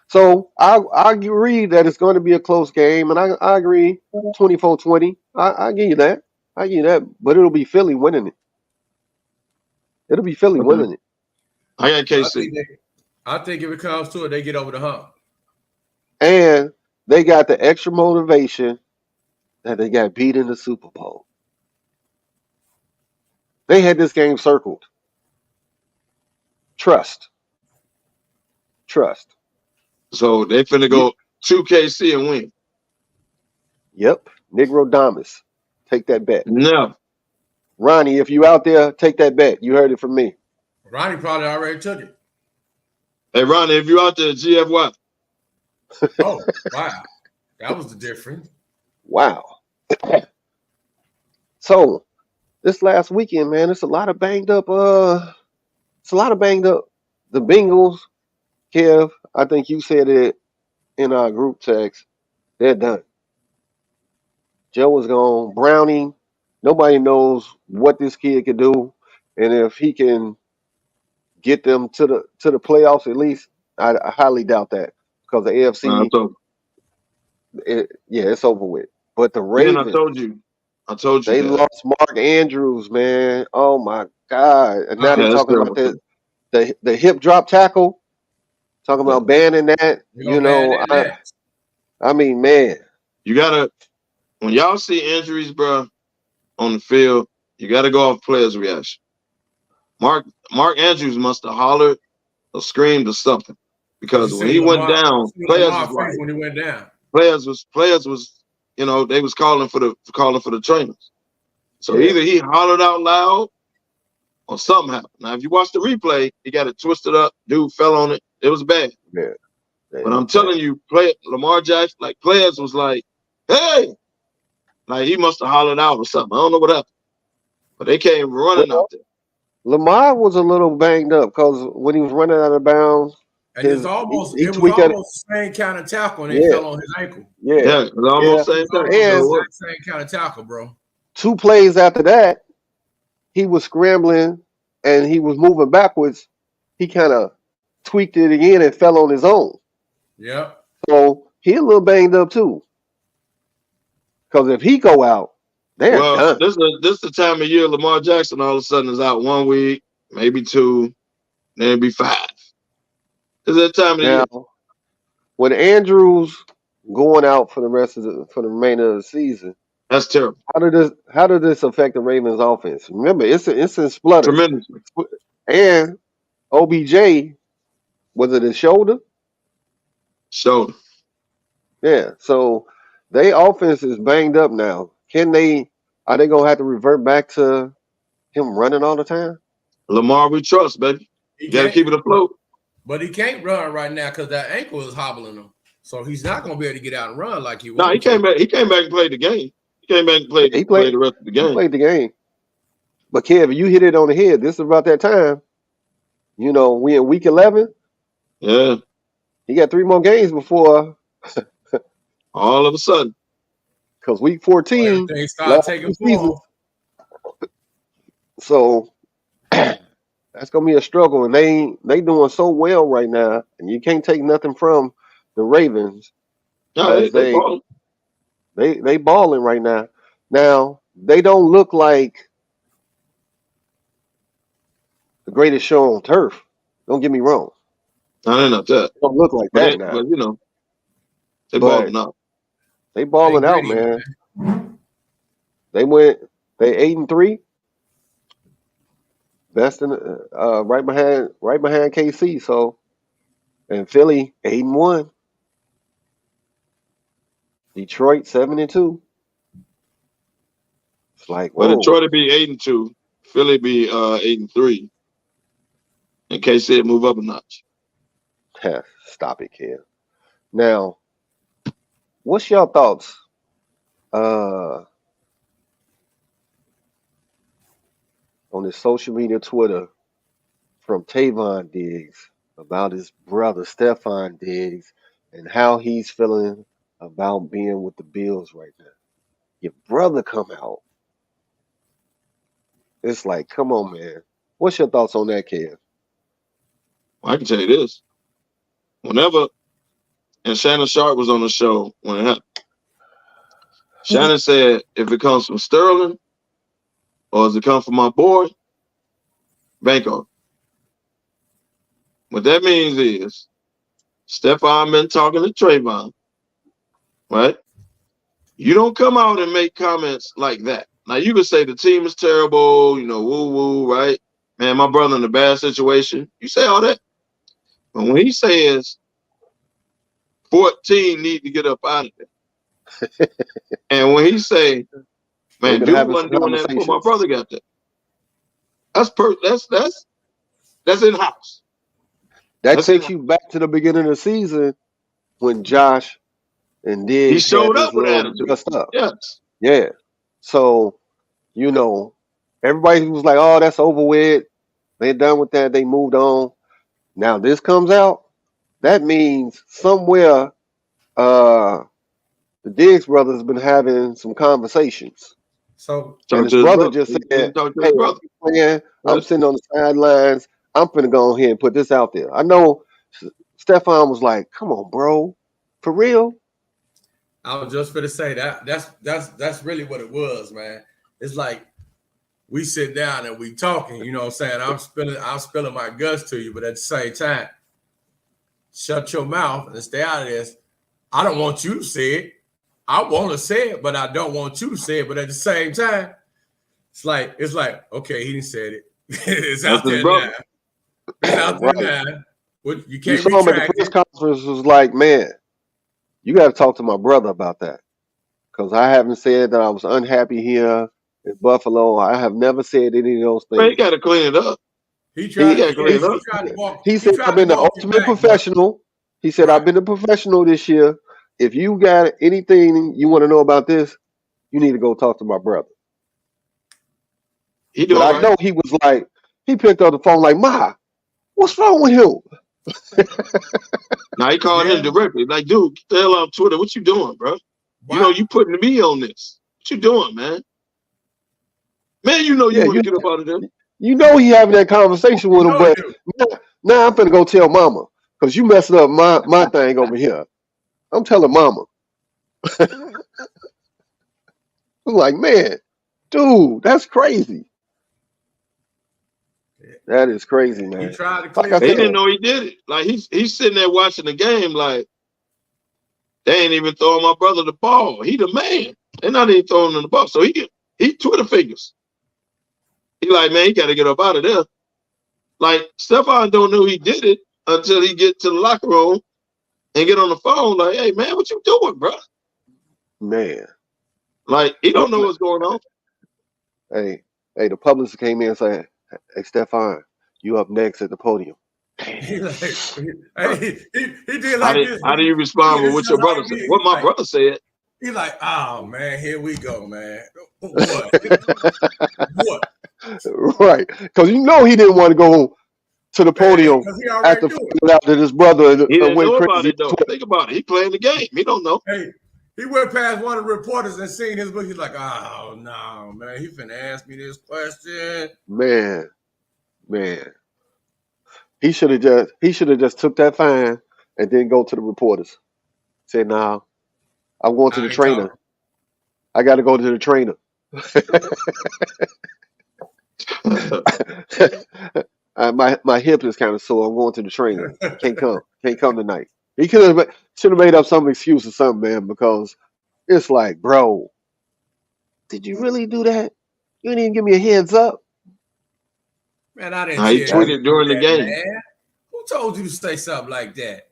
So I agree that it's going to be a close game, and I agree 24-20. I give you that. I give you that. But it'll be Philly winning it. It'll be Philly winning it. I got KC. I think if it comes to it, they get over the hump. And they got the extra motivation that they got beat in the Super Bowl. They had this game circled. Trust. So they finna go 2 KC and win. Yep. Negro Damas. Take that bet. No. Ronnie, if you out there, take that bet. You heard it from me. Ronnie probably already took it. Hey, Ronnie, if you out there, GFY. Oh, wow. That was the difference. Wow. So this last weekend, man, it's a lot of banged up. It's a lot of banged up. The Bengals, Kev, I think you said it in our group text. They're done. Joe was gone. Browning. Nobody knows what this kid can do, and if he can get them to the playoffs at least, I highly doubt that because the AFC, it's over with. But the Man, I Ravens, told you they that. lost Mark Andrews, man. Oh my God! And now they're Yeah, that's talking about terrible. the hip drop tackle. Talking about banning that. You're gonna ban that next. I mean, man. You gotta, when y'all see injuries, bro, on the field, you gotta go off players' reaction. Mark Andrews must have hollered or screamed or something because when he went down, players was like, when he went down. Players was, you know, they was calling for the trainers. So either he hollered out loud or something happened. Now, if you watch the replay, he got it twisted up. Dude fell on it. It was bad. Yeah. But I'm telling you, Lamar Jackson, like players was like, hey, like he must have hollered out or something. I don't know what happened. But they came running out there. Lamar was a little banged up because when he was running out of bounds, and it was almost the same kind of tackle, and he fell on his ankle. Yeah, it was almost the same kind of tackle, bro. 2 plays after that, he was scrambling and he was moving backwards. He kind of tweaked it again and fell on his own. Yeah. So he a little banged up too. Because if he go out, they're done. This is the time of year Lamar Jackson all of a sudden is out 1 week, maybe 2, then it'd be 5. Is that time of year? When Andrews going out for the remainder of the season, that's terrible. How did this affect the Ravens offense? Remember, it's in splutter. Tremendously. And OBJ, was it his shoulder? Shoulder. Yeah. So their offense is banged up now. Are they gonna have to revert back to him running all the time? Lamar, we trust, baby. You gotta keep it afloat. But he can't run right now because that ankle is hobbling him. So he's not gonna be able to get out and run like he No, he came back. He came back and played the game. He came back and played the rest of the game. He played the game. But Kev, you hit it on the head. This is about that time. You know, we in week 11. Yeah. He got 3 more games before all of a sudden. Because week 14, they start taking season. So that's gonna be a struggle, and they doing so well right now, and you can't take nothing from the Ravens. No, they balling right now. Now they don't look like the greatest show on turf. Don't get me wrong. No, they're not that. They don't look like that now. But you know, they balling out. They balling out, man. They 8-3. Best in right behind KC. So, and Philly 8-1. Detroit 7-2. It's like, well, Detroit would be 8-2. Philly be 8-3. And KC move up a notch. Stop it, Kev. Now, what's your thoughts? On his social media Twitter from Tavon Diggs about his brother Stephon Diggs and how he's feeling about being with the Bills right now. Your brother come out. It's like, come on, man. What's your thoughts on that, Kev? I can tell you this. Whenever, and Shannon Sharp was on the show when it happened. Shannon said, if it comes from Sterling or does it come from my boy, bank on it. What that means is Stephon been talking to Trayvon, right? You don't come out and make comments like that. Now, you could say the team is terrible, you know, woo-woo, right? Man, my brother in a bad situation. You say all that. But when he says 14 need to get up out of there, and when he say Man, been Duke having wasn't some doing that before my conversations. brother got that. That's in house. That takes you back to the beginning of the season when Josh and Diggs He had showed this up with little attitude. dust up. Yes. Yeah. So, you know, everybody was like, oh, that's over with. They're done with that. They moved on. Now this comes out. That means somewhere the Diggs brothers been having some conversations. So And Talk his to his brother brother. just He said, talked to hey, his brother. I'm playing. I'm sitting on the sidelines. I'm finna go ahead and put this out there. I know Stefan was like, come on, bro. For real? I was just gonna say that's really what it was, man. It's like we sit down and we talking, you know what I'm saying? I'm spilling my guts to you, but at the same time, shut your mouth and stay out of this. I don't want you to say it. I want to say it, but I don't want you to say it. But at the same time, it's like, okay, he didn't say it. It's out there now. It's out there now. What you can't saw him at the press conference was like, man, you got to talk to my brother about that. Because I haven't said that I was unhappy here in Buffalo. I have never said any of those things. Man, he got to clean it up. He tried to walk. He said, I've been the ultimate professional. He said, I've been a professional this year. If you got anything you want to know about this, you need to go talk to my brother. But I know he was like, he picked up the phone like, Ma, what's wrong with him? Now he called him directly. Like, dude, get the hell off Twitter. What you doing, bro? You know, you putting me on this. What you doing, man? Man, you know you want to get up out of there. You know he having that conversation with him, but now I'm finna go tell mama. Because you messing up my thing over here. I'm telling mama. I'm like, man, dude, that's crazy. That is crazy, man. He tried to clean They didn't know he did it. Like he's sitting there watching the game like they ain't even throwing my brother the ball. He the man. They're not even throwing him the ball. So he Twitter fingers. He like, man, he got to get up out of there. Like Stefan don't know he did it until he get to the locker room and get on the phone like, hey man, what you doing, bro? Man. Like he don't know what's going on. Hey, the publicist came in and said, hey, Stefan, you up next at the podium. He did like this. How do you respond with what your brother said? What my brother said. He like, oh man, here we go, man. What? What? Right, because you know he didn't want to go to the podium after finding out that his brother he didn't went know crazy. about it though. Think about it. He playing the game. He don't know. Hey, he went past one of the reporters and seen his book. He's like, oh no, man, he finna ask me this question. Man. He should have just took that fine and then go to the reporters. Said, nah, I'm going to the trainer. I got to go to the trainer. My hip is kind of sore. I'm going to the trainer. Can't come tonight. He should have made up some excuse or something, man, because it's like, bro, did you really do that? You didn't even give me a heads up. Man, I didn't. He tweeted during the game. Man. Who told you to say something like that?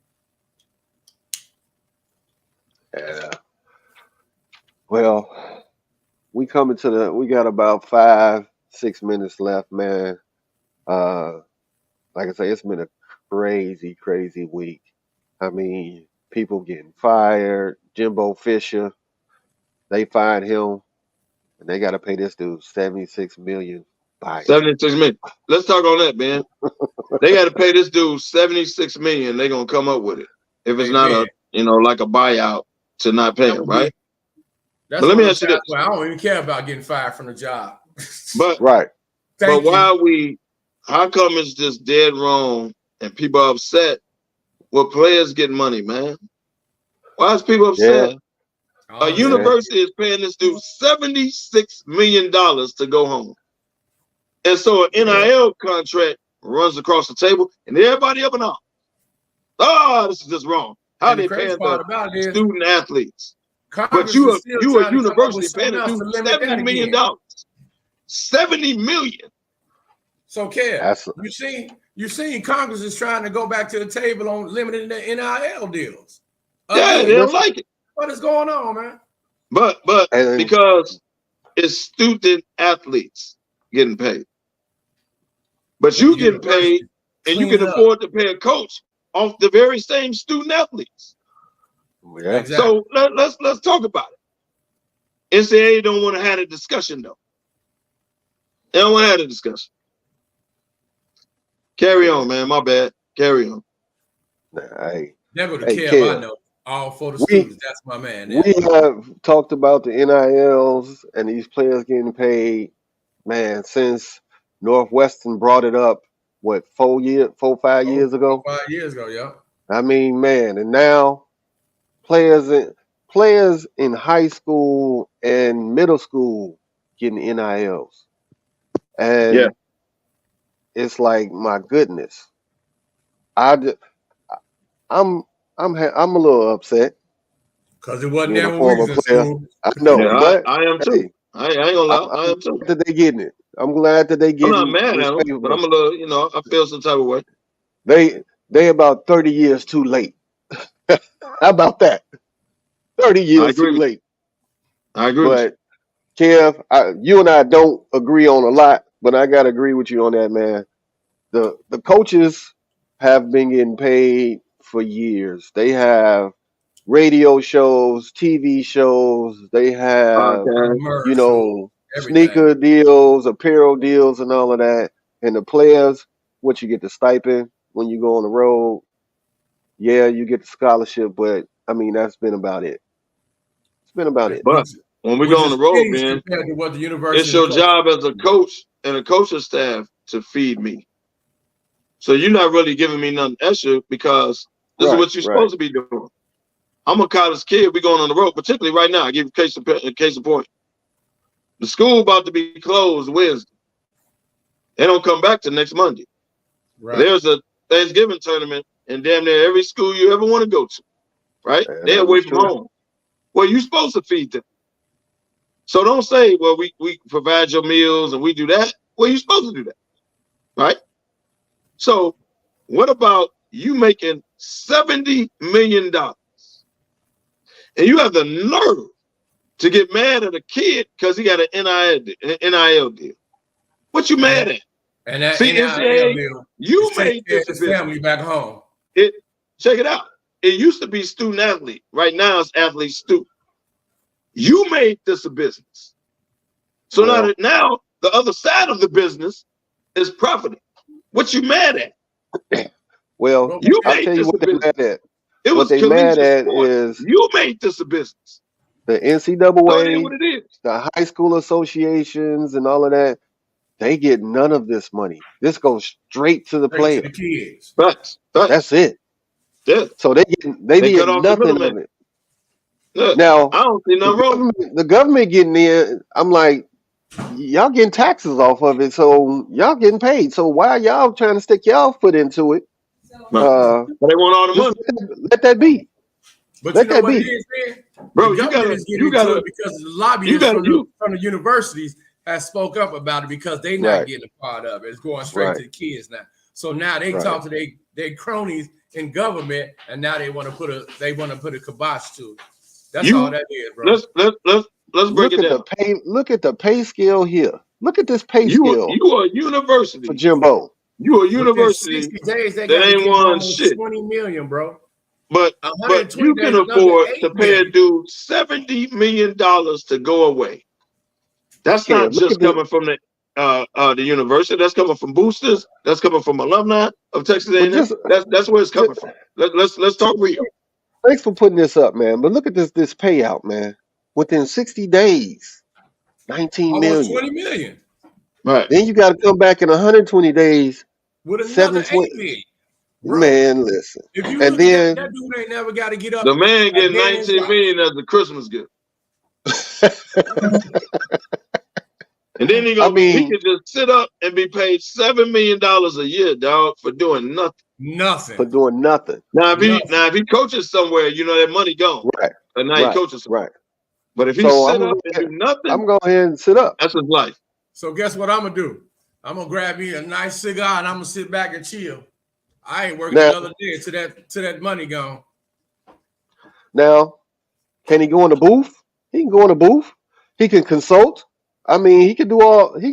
Yeah. Well, we got about 5-6 minutes left, man. Like I say, it's been a crazy, crazy week. I mean, people getting fired. Jimbo Fisher, they fired him, and they got to pay this dude $76 million. 76 million. Let's talk on that, man. They got to pay this dude $76 million. They're gonna come up with it. If it's not like a buyout to not pay him, right? But let me ask you this. I don't even care about getting fired from the job. But right. How come it's just dead wrong and people are upset with players getting money, man? Why is people upset? Yeah. A university is paying this dude $76 million to go home. And so an NIL contract runs across the table and everybody up and out. Oh, this is just wrong. How they paying the student athletes? But you a university paying a dude $70 million. $70 million. So, Kev, you seen Congress is trying to go back to the table on limiting the NIL deals. They don't like it. What is going on, man? But because is student athletes getting paid. But you getting paid, and you can afford to pay a coach off the very same student athletes. Yeah. Exactly. So let's talk about it. NCAA don't want to have a discussion though. They don't want to have a discussion. Carry on, man. My bad. Carry on. Hey, There go the hey, Kev, Kev, I know. All for the students. That's my man. We have talked about the NILs and these players getting paid, man, since Northwestern brought it up, what, 5 years ago? 5 years ago, yeah. I mean, man, and now players in high school and middle school getting NILs. And it's like, my goodness. I'm a little upset. Because it wasn't being a there when we former was in player. school. I know, Yeah, but I am too. hey, I ain't gonna lie. I am too. glad that they getting it. I'm glad that they I'm getting not mad this at them, favor. but I'm a little, you know, I feel some type of way. They about 30 years too late. How about that? 30 years too late. I agree. But Kev, you and I don't agree on a lot, but I gotta agree with you on that, man. The coaches have been getting paid for years. They have radio shows, TV shows. They have, you know, sneaker deals, apparel deals, and all of that. And the players, what you get the stipend when you go on the road. Yeah, you get the scholarship, but I mean that's been about it. It's been about it. But when we go on the road, man, compared to what the university it's your job as a coach and a coaching staff to feed me. So you're not really giving me nothing extra because this is what you're supposed to be doing. I'm a college kid. We going on the road, particularly right now. I give you a case of point. The school about to be closed Wednesday. They don't come back till next Monday. Right. There's a Thanksgiving tournament in damn near every school you ever want to go to, right? They're away from home. Well, you're supposed to feed them. So don't say, well, we provide your meals and we do that. Well, you're supposed to do that, right? So what about you making $70 million and you have the nerve to get mad at a kid because he got an NIL deal? What you mad at? And that See, NIL deal, you made this family back home. Check it out. It used to be student athlete. Right now it's athlete student. You made this a business. So now the other side of the business is profiting. What you mad at? Well, you I'll tell you what they're mad at. It what was they mad at sport. is you made this a business. The So it is NCAA, what it is. the high school associations, and all of that. They get none of this money. This goes straight to the player. To the kids. Right. That's it. Yeah. So they get nothing of it. Look, Now I don't see nothing wrong. The government getting in. I'm like, y'all getting taxes off of it, so y'all getting paid. So why are y'all trying to stick y'all foot into it? But they want all the money. Let that be. But let you know that what be. it is, man? Bro, the government is getting into it because the lobbyists from the universities has spoke up about it because they not getting a part of it. It's going straight to the kids now. So now they talk to their cronies in government, and now they want to put a kibosh to it. That's all that is, bro. Let's break it down. Look at the pay scale here. Look at this pay scale. You are a university for Jimbo. You are a university 60 days, they that got ain't won shit. 20 million, bro. But you can afford to pay a dude $70 million to go away. That's not just coming from the university. That's coming from boosters. That's coming from alumni of Texas A&M. That's where it's coming from. Let's talk real. Thanks for putting this up, man. But look at this payout, man. Within 60 days, 19 million. Almost 20 million. Right. Then you got to come back in 120 days. With another 8 million. Bro. Man, listen. If you and then that dude ain't never got to get up. The man getting 19 million as a Christmas gift. And then he can just sit up and be paid $7 million a year, dog, for doing nothing. Nothing. For doing nothing. Now if he coaches somewhere, you know that money gone. Right. And now he coaches somewhere. Right. But if he sit up and do nothing, I'm going ahead and sit up. That's his life. So guess what I'm gonna do? I'm gonna grab me a nice cigar and I'm gonna sit back and chill. I ain't working another day to that money gone. Now, can he go in the booth? He can go in the booth. He can consult. I mean, he can do all I think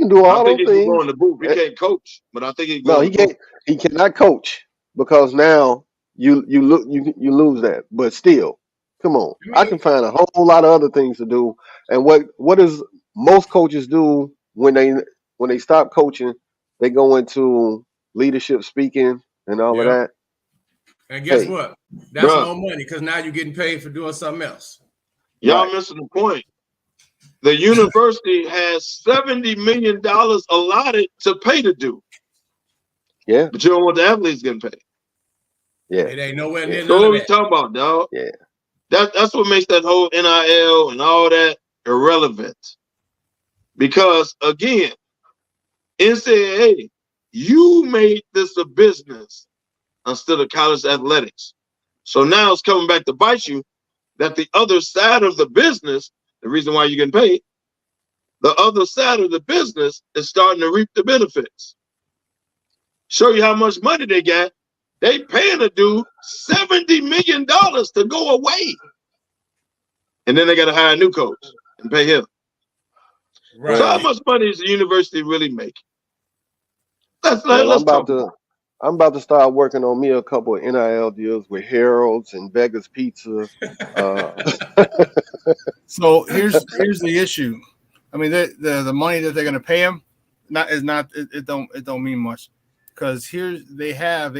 those he can go things. in the booth. He can't coach, but I think he can No, go in he the booth. can't. He cannot coach because now you lose that. But still, come on. I can find a whole lot of other things to do. And what is most coaches do when they stop coaching? They go into leadership speaking and all of that. And guess Hey, what? That's bruh, more money because now you're getting paid for doing something else. y'all missing the point. The university has $70 million allotted to pay to do. Yeah. But you don't want the athletes getting paid. Yeah. It ain't nowhere near So none what of we that. talking about, dog? Yeah. That's what makes that whole NIL and all that irrelevant. Because again, NCAA, you made this a business instead of college athletics. So now it's coming back to bite you that the other side of the business, the reason why you're getting paid, the other side of the business is starting to reap the benefits. Show you how much money they got. They paying a dude $70 million to go away. And then they got to hire a new coach and pay him. Right. So how much money is the university really making? Let's I'm talk about it. I'm about to start working on me a couple of NIL deals with Harold's and Vegas Pizza. So here's the issue. I mean, the money that they're going to pay him it don't mean much, because they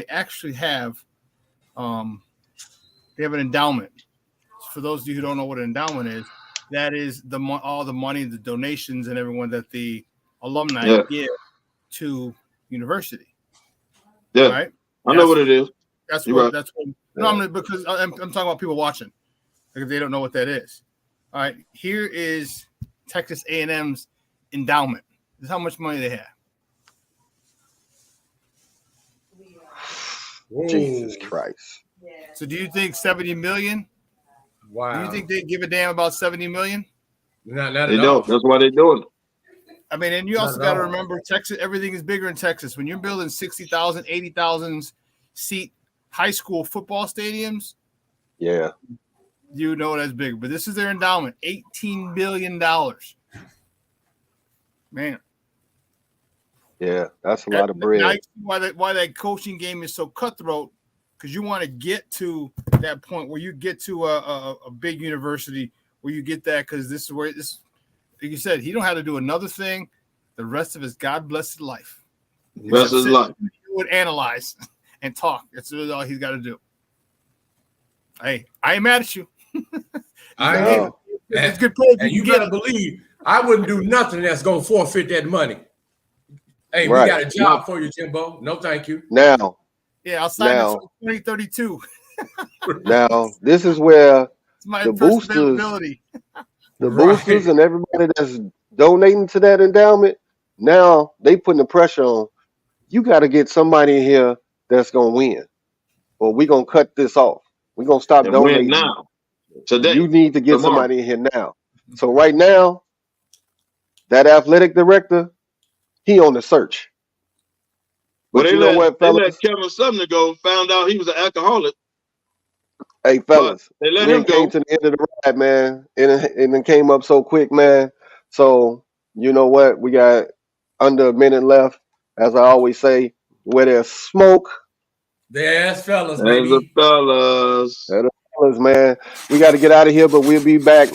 actually have an endowment. For those of you who don't know what an endowment is, that is all the money, the donations, and everyone that the alumni give to university. Yeah, right? I know what it is. That's You're what. right. That's what. No, I mean, because I'm talking about people watching, because they don't know what that is. All right, here is Texas A&M's endowment. This is how much money they have. Jesus Christ. So do you think 70 million? Wow. Do you think they give a damn about 70 million? Not They don't. That's why they're doing it. I mean, and you also got to remember, Texas, everything is bigger in Texas. When you're building 60,000, 80,000 seat high school football stadiums, yeah, you know that's big. But this is their endowment, $18 billion. Man. Yeah, that's a lot of bread. Now you see why that coaching game is so cutthroat, because you want to get to that point where you get to a big university where you get that, because this is where this. Like you said, he don't have to do another thing the rest of his God-blessed life. Rest of his life. He would analyze and talk. That's really all he's got to do. Hey, I ain't mad at you. I am. It's good play. And you better believe I wouldn't do nothing that's going to forfeit that money. Hey, Right. we got a job for you, Jimbo. No, thank you. Now. Yeah, I'll sign up for 2032. Now, this is where my the first boosters, availability. the boosters and everybody that's donating to that endowment, now they putting the pressure on. You got to get somebody in here that's going to win, or we're going to cut this off. We're going to stop And donating. win now. Today. You need to get Tomorrow. somebody in here now. So right now, that athletic director, he on the search. But But they you know what, fellas? They let Kevin Sumner go, found out he was an alcoholic. Hey, fellas, they let we him came go. to the end of the ride, man. And it came up so quick, man. So, you know what? We got under a minute left. As I always say, where there's smoke, there's fellas, There's baby. the fellas. There's the fellas, man. We got to get out of here, but we'll be back.